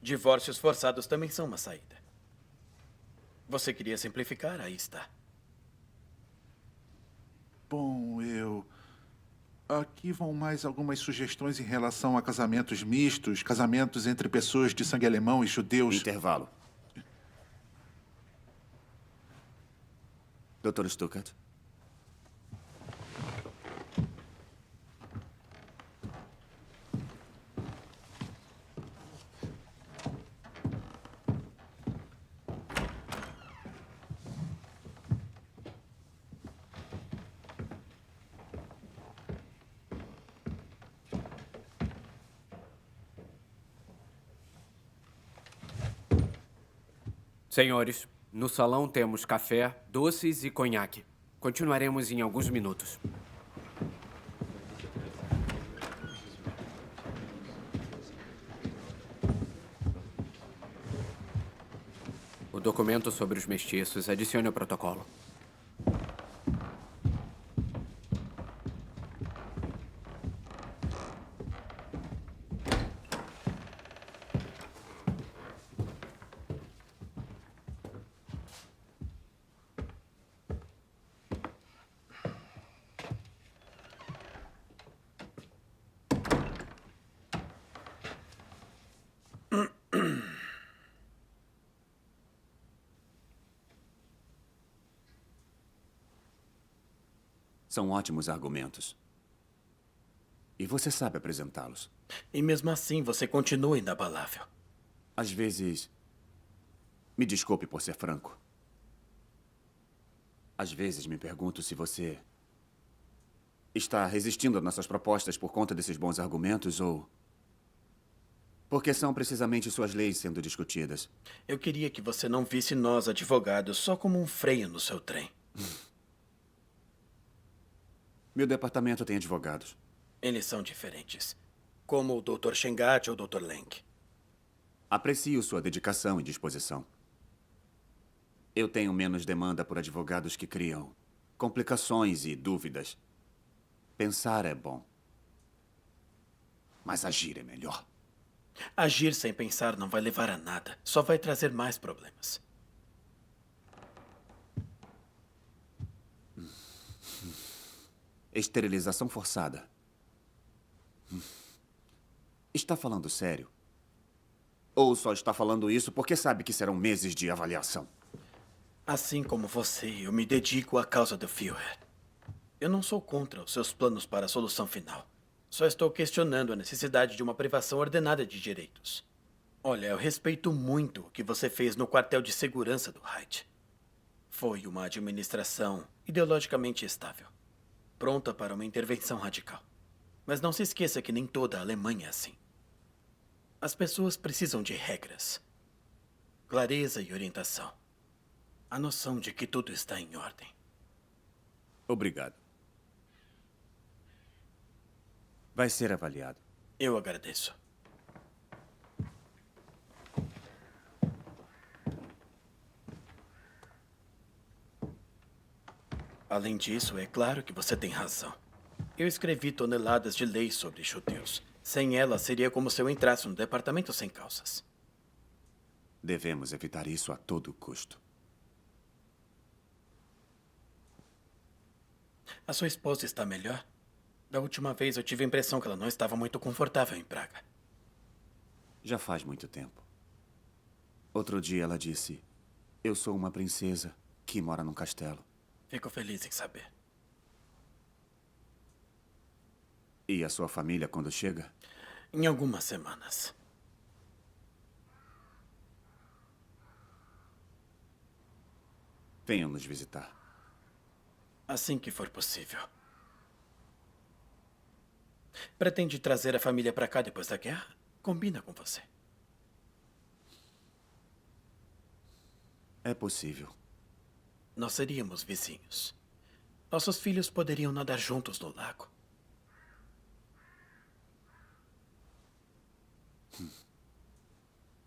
Divórcios forçados também são uma saída. Você queria simplificar? Aí está. Bom, aqui vão mais algumas sugestões em relação a casamentos mistos, casamentos entre pessoas de sangue alemão e judeus. Intervalo. Dr. Stuckart. Senhores, no salão temos café, doces e conhaque. Continuaremos em alguns minutos. documento sobre os mestiços. Adicione ao protocolo. São ótimos argumentos. E você sabe apresentá-los. E mesmo assim, você continua inabalável. Às vezes... Me desculpe por ser franco. Às vezes me pergunto se você... está resistindo às nossas propostas por conta desses bons argumentos ou... porque são precisamente suas leis sendo discutidas. Eu queria que você não visse nós, advogados, só como um freio no seu trem. Meu departamento tem advogados. Eles são diferentes. Como o Dr. Shengat ou o Dr. Lenk. Aprecio sua dedicação e disposição. Eu tenho menos demanda por advogados que criam complicações e dúvidas. Pensar é bom. Mas agir é melhor. Agir sem pensar não vai levar a nada. Só vai trazer mais problemas. Esterilização forçada. Está falando sério? Ou só está falando isso porque sabe que serão meses de avaliação? Assim como você, eu me dedico à causa do Führer. Eu não sou contra os seus planos para a solução final. Só estou questionando a necessidade de uma privação ordenada de direitos. Olha, eu respeito muito o que você fez no quartel de segurança do Reich. Foi uma administração ideologicamente estável. Pronta para uma intervenção radical. Mas não se esqueça que nem toda a Alemanha é assim. As pessoas precisam de regras, clareza e orientação. A noção de que tudo está em ordem. Obrigado. Vai ser avaliado. Eu agradeço. Além disso, é claro que você tem razão. Eu escrevi toneladas de leis sobre judeus. Sem elas, seria como se eu entrasse no departamento sem calças. Devemos evitar isso a todo custo. A sua esposa está melhor? Da última vez eu tive a impressão que ela não estava muito confortável em Praga. Já faz muito tempo. Outro dia ela disse: eu sou uma princesa que mora num castelo. Fico feliz em saber. E a sua família quando chega? Em algumas semanas. Venham nos visitar. Assim que for possível. Pretende trazer a família para cá depois da guerra? Combina com você. É possível. Nós seríamos vizinhos. Nossos filhos poderiam nadar juntos no lago.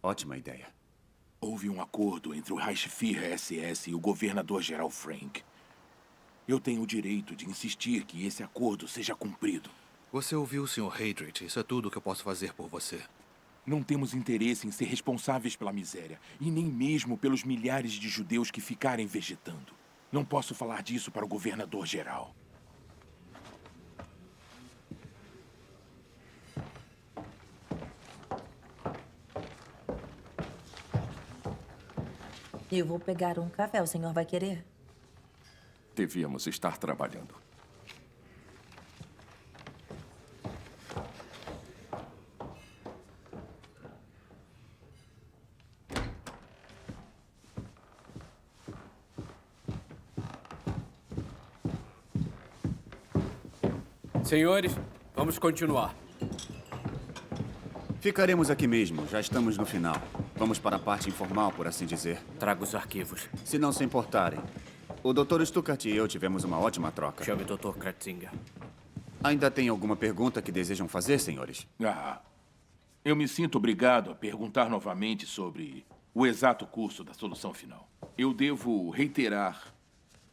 Ótima ideia. Houve um acordo entre o Reichsführer SS e o governador-geral Frank. Eu tenho o direito de insistir que esse acordo seja cumprido. Você ouviu, Sr. Heydrich. Isso é tudo que eu posso fazer por você. Não temos interesse em ser responsáveis pela miséria, e nem mesmo pelos milhares de judeus que ficarem vegetando. Não posso falar disso para o governador-geral. Eu vou pegar um café. O senhor vai querer? Devíamos estar trabalhando. Senhores, vamos continuar. Ficaremos aqui mesmo. Já estamos no final. Vamos para a parte informal, por assim dizer. Traga os arquivos. Se não se importarem. O Dr. Stuckart e eu tivemos uma ótima troca. Chame Dr. Kratzinger. Ainda tem alguma pergunta que desejam fazer, senhores? Eu me sinto obrigado a perguntar novamente sobre o exato curso da solução final. Eu devo reiterar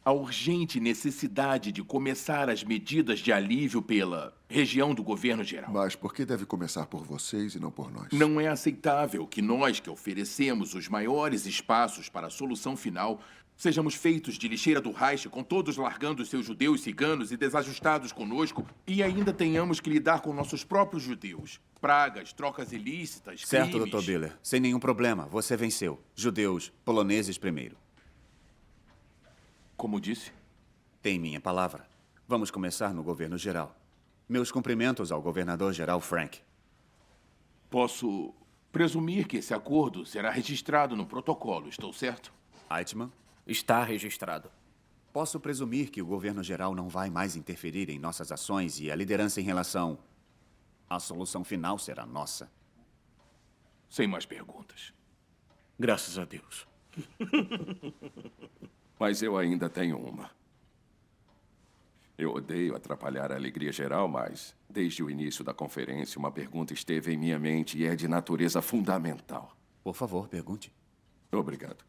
a urgente necessidade de começar as medidas de alívio pela região do governo geral. Mas por que deve começar por vocês e não por nós? Não é aceitável que nós, que oferecemos os maiores espaços para a solução final, sejamos feitos de lixeira do Reich, com todos largando seus judeus ciganos e desajustados conosco, e ainda tenhamos que lidar com nossos próprios judeus. Pragas, trocas ilícitas, Certo, crimes. Dr. Biller. Sem nenhum problema. Você venceu. Judeus, poloneses primeiro. Como disse? Tem minha palavra. Vamos começar no governo geral. Meus cumprimentos ao governador-geral Frank. Posso presumir que esse acordo será registrado no protocolo, estou certo? Eichmann? Está registrado. Posso presumir que o governo geral não vai mais interferir em nossas ações e a liderança em relação à solução final será nossa. Sem mais perguntas. Graças a Deus. Mas eu ainda tenho uma. Eu odeio atrapalhar a alegria geral, mas, desde o início da conferência, uma pergunta esteve em minha mente e é de natureza fundamental. Por favor, pergunte. Obrigado.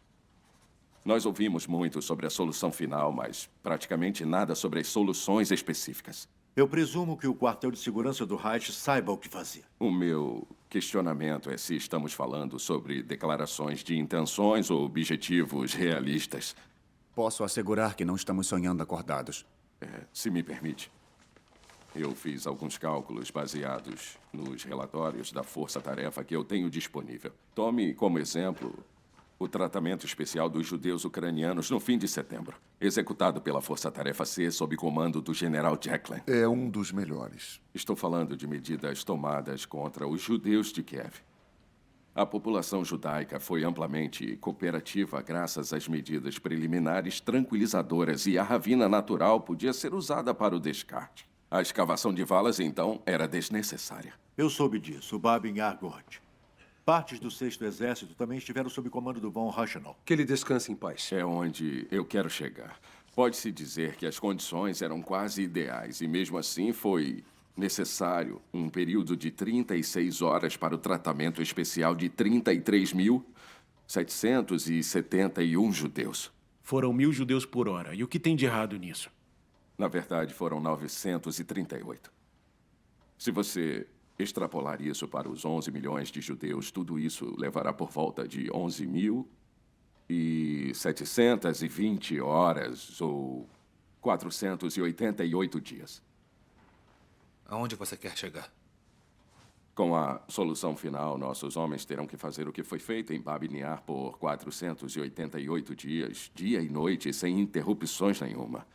Nós ouvimos muito sobre a solução final, mas praticamente nada sobre as soluções específicas. Eu presumo que o quartel de segurança do Reich saiba o que fazer. O meu questionamento é se estamos falando sobre declarações de intenções ou objetivos realistas. Posso assegurar que não estamos sonhando acordados. Se me permite. Eu fiz alguns cálculos baseados nos relatórios da força-tarefa que eu tenho disponível. Tome como exemplo o tratamento especial dos judeus ucranianos no fim de setembro, executado pela Força-Tarefa C sob comando do general Jacklin. É um dos melhores. Estou falando de medidas tomadas contra os judeus de Kiev. A população judaica foi amplamente cooperativa graças às medidas preliminares tranquilizadoras e a ravina natural podia ser usada para o descarte. A escavação de valas, então, era desnecessária. Eu soube disso, Babin Argot. Partes do 6º Exército também estiveram sob comando do von Rauschenau. Que ele descanse em paz. É onde eu quero chegar. Pode-se dizer que as condições eram quase ideais e, mesmo assim, foi necessário um período de 36 horas para o tratamento especial de 33.771 judeus. Foram 1.000 judeus por hora. E o que tem de errado nisso? Na verdade, foram 938. Se você extrapolar isso para os 11 milhões de judeus, tudo isso levará por volta de 11.720 horas ou 488 dias. Aonde você quer chegar? Com a solução final, nossos homens terão que fazer o que foi feito em Bab Niar por 488 dias, dia e noite, sem interrupções nenhuma.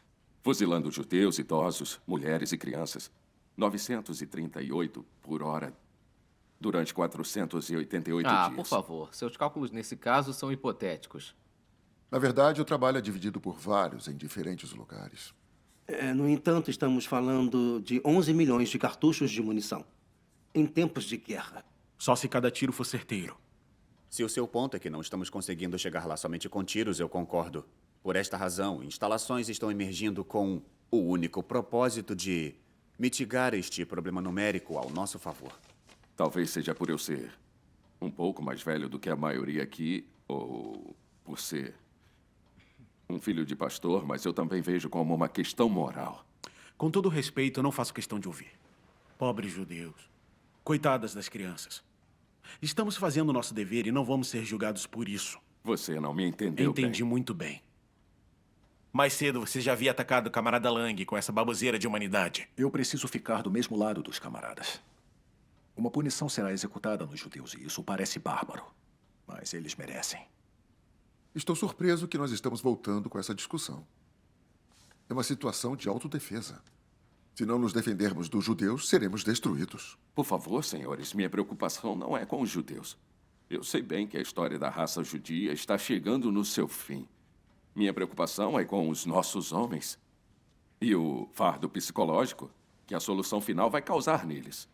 Fuzilando judeus, idosos, mulheres e crianças. 938 por hora durante 488 dias. Por favor. Seus cálculos nesse caso são hipotéticos. Na verdade, o trabalho é dividido por vários em diferentes lugares. No entanto, estamos falando de 11 milhões de cartuchos de munição. Em tempos de guerra. Só se cada tiro for certeiro. Se o seu ponto é que não estamos conseguindo chegar lá somente com tiros, eu concordo. Por esta razão, instalações estão emergindo com o único propósito de mitigar este problema numérico ao nosso favor. Talvez seja por eu ser um pouco mais velho do que a maioria aqui, ou por ser um filho de pastor, mas eu também vejo como uma questão moral. Com todo respeito, eu não faço questão de ouvir. Pobres judeus. Coitadas das crianças. Estamos fazendo o nosso dever e não vamos ser julgados por isso. Você não me entendeu Entendi muito bem. Mais cedo você já havia atacado o camarada Lang com essa baboseira de humanidade. Eu preciso ficar do mesmo lado dos camaradas. Uma punição será executada nos judeus e isso parece bárbaro. Mas eles merecem. Estou surpreso que nós estamos voltando com essa discussão. É uma situação de autodefesa. Se não nos defendermos dos judeus, seremos destruídos. Por favor, senhores, minha preocupação não é com os judeus. Eu sei bem que a história da raça judia está chegando no seu fim. Minha preocupação é com os nossos homens. E o fardo psicológico que a solução final vai causar neles.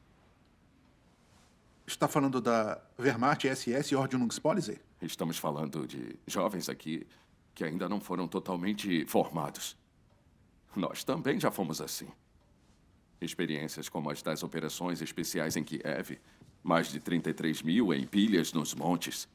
Está falando da Wehrmacht, SS e Ordnungspolizei? Estamos falando de jovens aqui que ainda não foram totalmente formados. Nós também já fomos assim. Experiências como as das operações especiais em Kiev, mais de 33 mil em pilhas nos montes.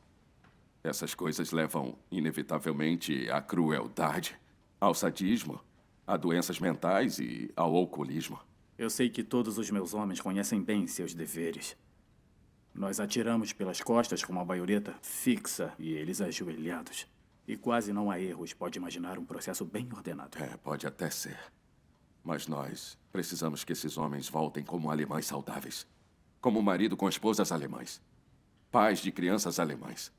Essas coisas levam, inevitavelmente, à crueldade, ao sadismo, a doenças mentais e ao alcoolismo. Eu sei que todos os meus homens conhecem bem seus deveres. Nós atiramos pelas costas com uma baioneta fixa e eles ajoelhados. E quase não há erros. Pode imaginar um processo bem ordenado. Pode até ser. Mas nós precisamos que esses homens voltem como alemães saudáveis. Como marido com esposas alemães. Pais de crianças alemães.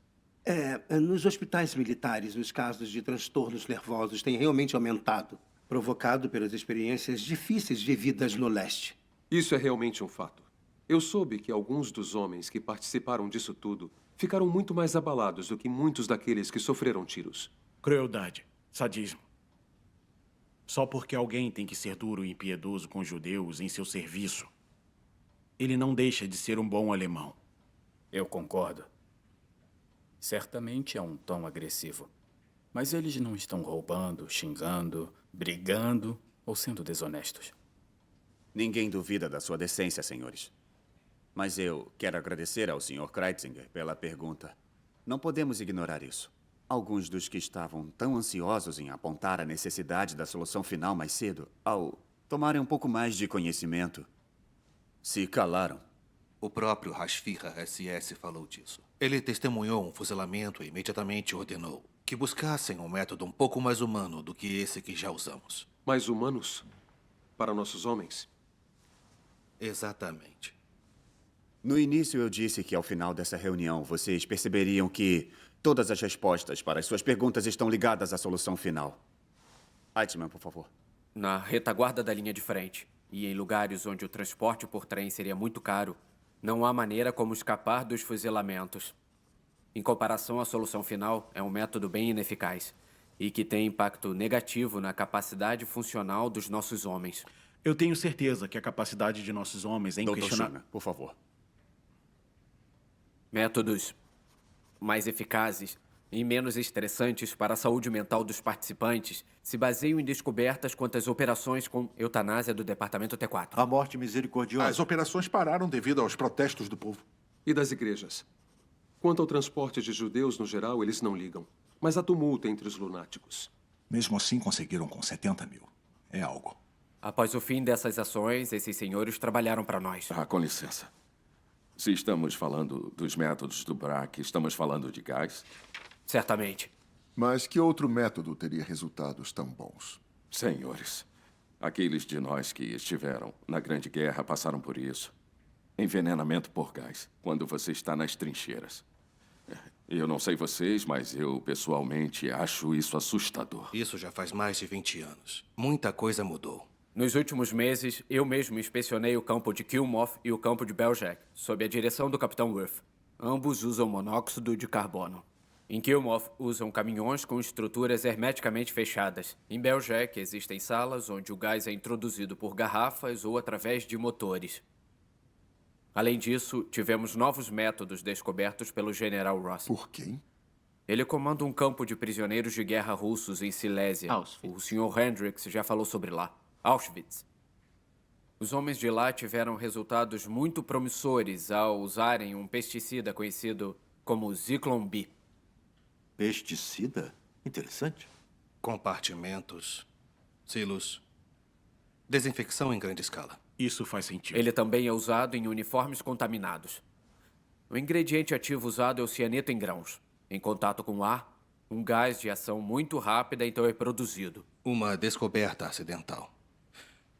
Nos hospitais militares, os casos de transtornos nervosos têm realmente aumentado, provocado pelas experiências difíceis vividas no leste. Isso é realmente um fato. Eu soube que alguns dos homens que participaram disso tudo ficaram muito mais abalados do que muitos daqueles que sofreram tiros. Crueldade, sadismo. Só porque alguém tem que ser duro e impiedoso com os judeus em seu serviço, ele não deixa de ser um bom alemão. Eu concordo. Certamente é um tom agressivo. Mas eles não estão roubando, xingando, brigando ou sendo desonestos. Ninguém duvida da sua decência, senhores. Mas eu quero agradecer ao Sr. Kreitzinger pela pergunta. Não podemos ignorar isso. Alguns dos que estavam tão ansiosos em apontar a necessidade da solução final mais cedo, ao tomarem um pouco mais de conhecimento, se calaram. O próprio Hashfira SS falou disso. Ele testemunhou um fuzilamento e imediatamente ordenou que buscassem um método um pouco mais humano do que esse que já usamos. Mais humanos? Para nossos homens? Exatamente. No início eu disse que ao final dessa reunião vocês perceberiam que todas as respostas para as suas perguntas estão ligadas à solução final. Eichmann, por favor. Na retaguarda da linha de frente e em lugares onde o transporte por trem seria muito caro, não há maneira como escapar dos fuzilamentos. Em comparação à solução final, é um método bem ineficaz e que tem impacto negativo na capacidade funcional dos nossos homens. Eu tenho certeza que a capacidade de nossos homens é inquestionável. Dr. Schana, por favor. Métodos mais eficazes e menos estressantes para a saúde mental dos participantes se baseiam em descobertas quanto às operações com eutanásia do Departamento T4. A morte misericordiosa. As operações pararam devido aos protestos do povo. E das igrejas. Quanto ao transporte de judeus no geral, eles não ligam. Mas há tumulto entre os lunáticos. Mesmo assim, conseguiram com 70 mil. É algo. Após o fim dessas ações, esses senhores trabalharam para nós. Com licença. Se estamos falando dos métodos do BRAC, estamos falando de gás? Certamente. Mas que outro método teria resultados tão bons? Senhores, aqueles de nós que estiveram na Grande Guerra passaram por isso. Envenenamento por gás, quando você está nas trincheiras. Eu não sei vocês, mas eu, pessoalmente, acho isso assustador. Isso já faz mais de 20 anos. Muita coisa mudou. Nos últimos meses, eu mesmo inspecionei o campo de Kilmoth e o campo de Beljac, sob a direção do Capitão Worth. Ambos usam monóxido de carbono. Em Kilmoth, usam caminhões com estruturas hermeticamente fechadas. Em Beljac, existem salas onde o gás é introduzido por garrafas ou através de motores. Além disso, tivemos novos métodos descobertos pelo General Ross. Por quem? Ele comanda um campo de prisioneiros de guerra russos em Silésia. Auschwitz. O Sr. Hendricks já falou sobre lá. Auschwitz. Os homens de lá tiveram resultados muito promissores ao usarem um pesticida conhecido como Zyklon B. Pesticida? Interessante. Compartimentos, silos, desinfecção em grande escala. Isso faz sentido. Ele também é usado em uniformes contaminados. O ingrediente ativo usado é o cianeto em grãos. Em contato com o ar, um gás de ação muito rápida então é produzido. Uma descoberta acidental.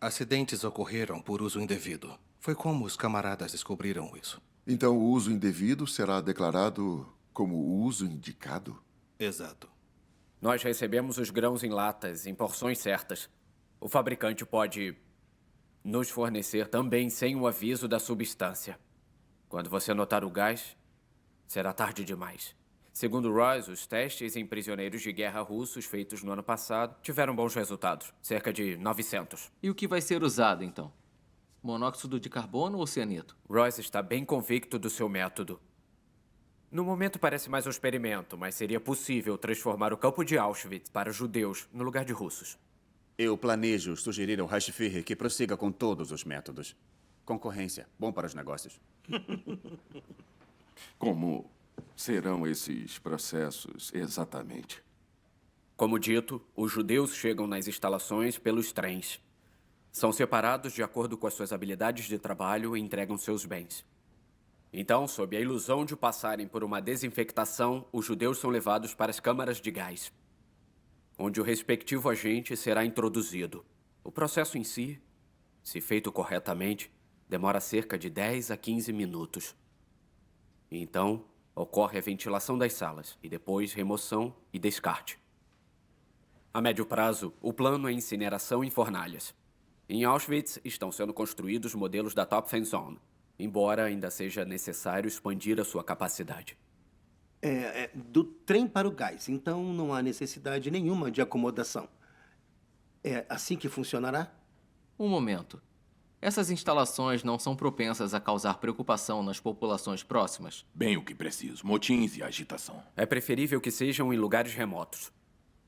Acidentes ocorreram por uso indevido. Foi como os camaradas descobriram isso. Então o uso indevido será declarado como o uso indicado? Exato. Nós recebemos os grãos em latas, em porções certas. O fabricante pode nos fornecer também sem o aviso da substância. Quando você notar o gás, será tarde demais. Segundo Royce, os testes em prisioneiros de guerra russos feitos no ano passado tiveram bons resultados, cerca de 900. E o que vai ser usado, então? Monóxido de carbono ou cianeto? Royce está bem convicto do seu método. No momento parece mais um experimento, mas seria possível transformar o campo de Auschwitz para judeus no lugar de russos. Eu planejo sugerir ao Hashfir que prossiga com todos os métodos. Concorrência, bom para os negócios. Como serão esses processos exatamente? Como dito, os judeus chegam nas instalações pelos trens. São separados de acordo com as suas habilidades de trabalho e entregam seus bens. Então, sob a ilusão de passarem por uma desinfectação, os judeus são levados para as câmaras de gás, onde o respectivo agente será introduzido. O processo em si, se feito corretamente, demora cerca de 10 a 15 minutos. Então, ocorre a ventilação das salas e depois remoção e descarte. A médio prazo, o plano é incineração em fornalhas. Em Auschwitz estão sendo construídos modelos da Topfenzone, embora ainda seja necessário expandir a sua capacidade. Do trem para o gás, então não há necessidade nenhuma de acomodação. É assim que funcionará? Um momento. Essas instalações não são propensas a causar preocupação nas populações próximas? Bem o que preciso. Motins e agitação. É preferível que sejam em lugares remotos.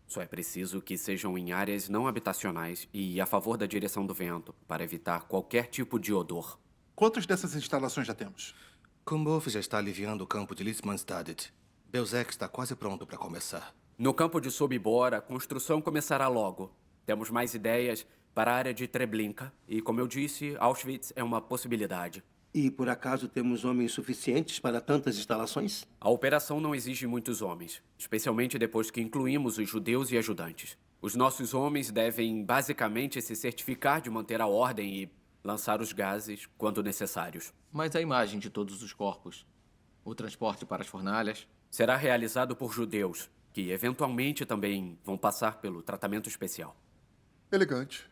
Só é preciso que sejam em áreas não habitacionais e a favor da direção do vento, para evitar qualquer tipo de odor. Quantas dessas instalações já temos? Kumbhof já está aliviando o campo de Litzmannstadt. Belzec está quase pronto para começar. No campo de Sobibor, a construção começará logo. Temos mais ideias para a área de Treblinka e, como eu disse, Auschwitz é uma possibilidade. E, por acaso, temos homens suficientes para tantas instalações? A operação não exige muitos homens, especialmente depois que incluímos os judeus e ajudantes. Os nossos homens devem, basicamente, se certificar de manter a ordem e lançar os gases quando necessários. Mas a imagem de todos os corpos, o transporte para as fornalhas... será realizado por judeus, que eventualmente também vão passar pelo tratamento especial. Elegante.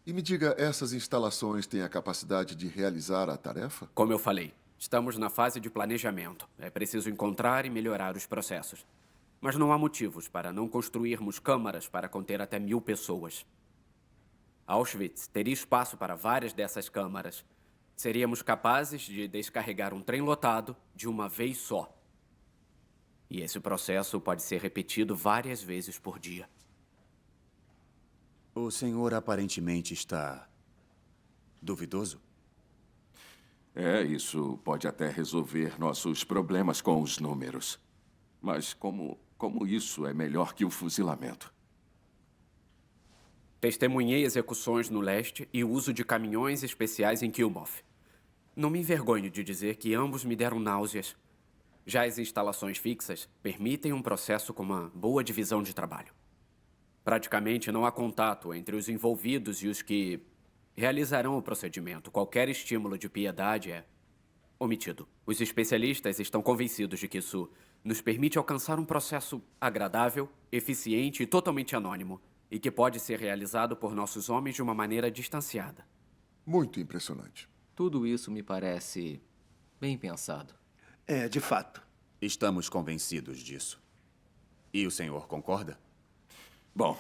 E me diga, essas instalações têm a capacidade de realizar a tarefa? Como eu falei, estamos na fase de planejamento. É preciso encontrar e melhorar os processos. Mas não há motivos para não construirmos câmaras para conter até 1000 pessoas. Auschwitz teria espaço para várias dessas câmaras. Seríamos capazes de descarregar um trem lotado de uma vez só. E esse processo pode ser repetido várias vezes por dia. O senhor aparentemente está duvidoso? Isso pode até resolver nossos problemas com os números. Mas como isso é melhor que o fuzilamento? Testemunhei execuções no leste e o uso de caminhões especiais em Kumbhof. Não me envergonho de dizer que ambos me deram náuseas. Já as instalações fixas permitem um processo com uma boa divisão de trabalho. Praticamente não há contato entre os envolvidos e os que realizarão o procedimento. Qualquer estímulo de piedade é omitido. Os especialistas estão convencidos de que isso nos permite alcançar um processo agradável, eficiente e totalmente anônimo, e que pode ser realizado por nossos homens de uma maneira distanciada. Muito impressionante. Tudo isso me parece bem pensado. De fato. Estamos convencidos disso. E o senhor concorda? Bom,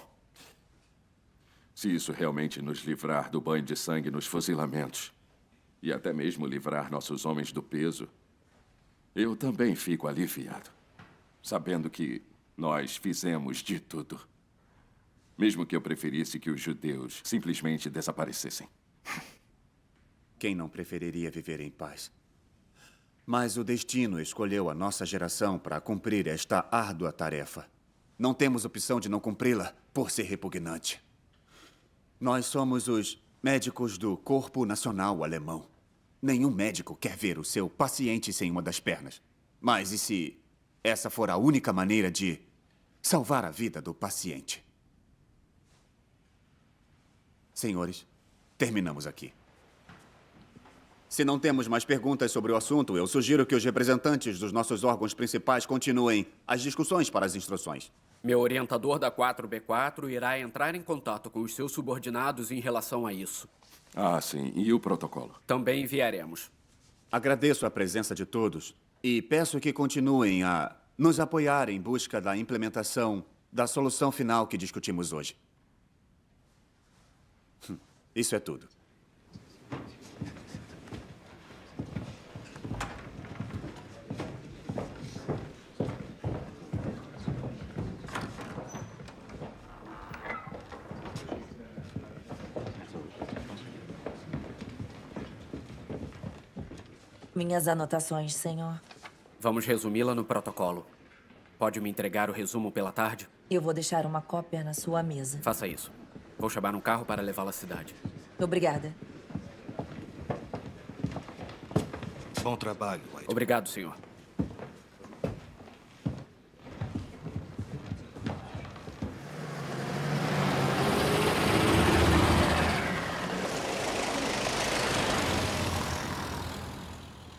se isso realmente nos livrar do banho de sangue nos fuzilamentos e até mesmo livrar nossos homens do peso, eu também fico aliviado, sabendo que nós fizemos de tudo. Mesmo que eu preferisse que os judeus simplesmente desaparecessem. Quem não preferiria viver em paz? Mas o destino escolheu a nossa geração para cumprir esta árdua tarefa. Não temos opção de não cumpri-la por ser repugnante. Nós somos os médicos do Corpo Nacional Alemão. Nenhum médico quer ver o seu paciente sem uma das pernas. Mas e se essa for a única maneira de salvar a vida do paciente? Senhores, terminamos aqui. Se não temos mais perguntas sobre o assunto, eu sugiro que os representantes dos nossos órgãos principais continuem as discussões para as instruções. Meu orientador da 4B4 irá entrar em contato com os seus subordinados em relação a isso. Ah, sim. E o protocolo? Também enviaremos. Agradeço a presença de todos e peço que continuem a nos apoiar em busca da implementação da solução final que discutimos hoje. Isso é tudo. Minhas anotações, senhor. Vamos resumi-la no protocolo. Pode me entregar o resumo pela tarde? Eu vou deixar uma cópia na sua mesa. Faça isso. Vou chamar um carro para levá-la à cidade. Obrigada. Bom trabalho, White. Obrigado, senhor.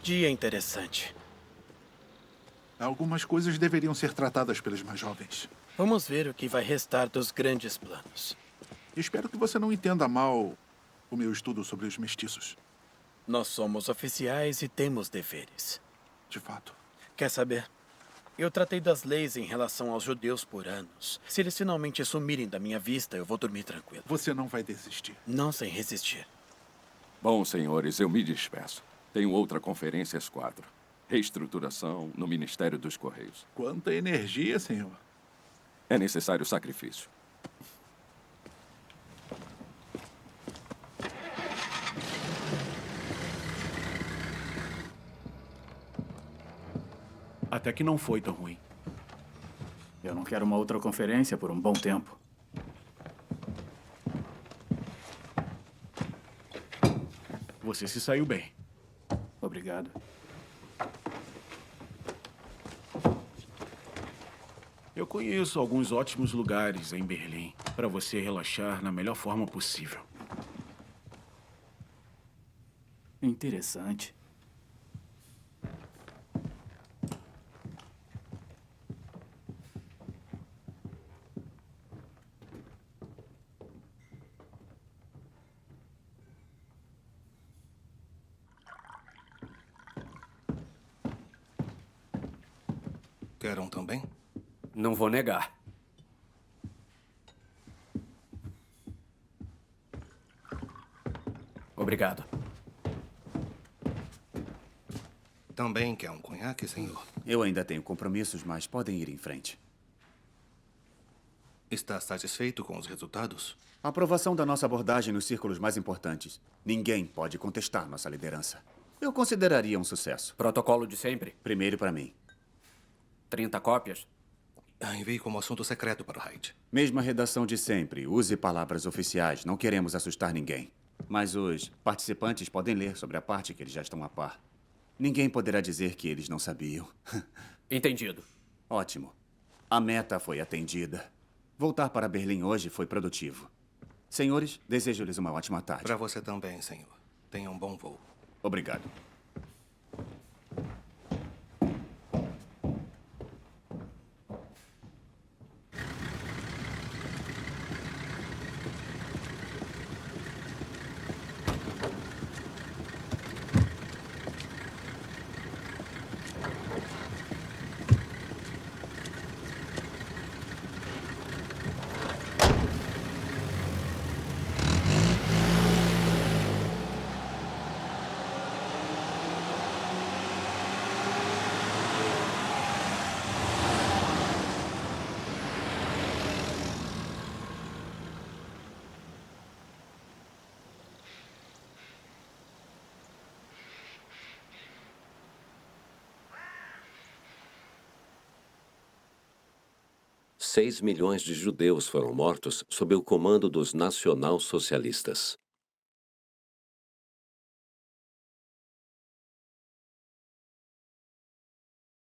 Dia interessante. Algumas coisas deveriam ser tratadas pelos mais jovens. Vamos ver o que vai restar dos grandes planos. Espero que você não entenda mal o meu estudo sobre os mestiços. Nós somos oficiais e temos deveres. De fato. Quer saber? Eu tratei das leis em relação aos judeus por anos. Se eles finalmente sumirem da minha vista, eu vou dormir tranquilo. Você não vai desistir. Não sem resistir. Bom, senhores, eu me despeço. Tenho outra conferência às 4. Reestruturação no Ministério dos Correios. Quanta energia, senhor. É necessário sacrifício. Até que não foi tão ruim. Eu não quero uma outra conferência por um bom tempo. Você se saiu bem. Obrigado. Eu conheço alguns ótimos lugares em Berlim para você relaxar na melhor forma possível. Interessante. Quer um também? Não vou negar. Obrigado. Também quer um conhaque, senhor? Eu ainda tenho compromissos, mas podem ir em frente. Está satisfeito com os resultados? A aprovação da nossa abordagem nos círculos mais importantes. Ninguém pode contestar nossa liderança. Eu consideraria um sucesso. Protocolo de sempre? Primeiro para mim. 30 cópias? Enviei como assunto secreto para o Hyde. Mesma redação de sempre. Use palavras oficiais. Não queremos assustar ninguém. Mas os participantes podem ler sobre a parte que eles já estão a par. Ninguém poderá dizer que eles não sabiam. Entendido. Ótimo. A meta foi atendida. Voltar para Berlim hoje foi produtivo. Senhores, desejo-lhes uma ótima tarde. Para você também, senhor. Tenha um bom voo. Obrigado. Seis milhões de judeus foram mortos sob o comando dos nacional-socialistas.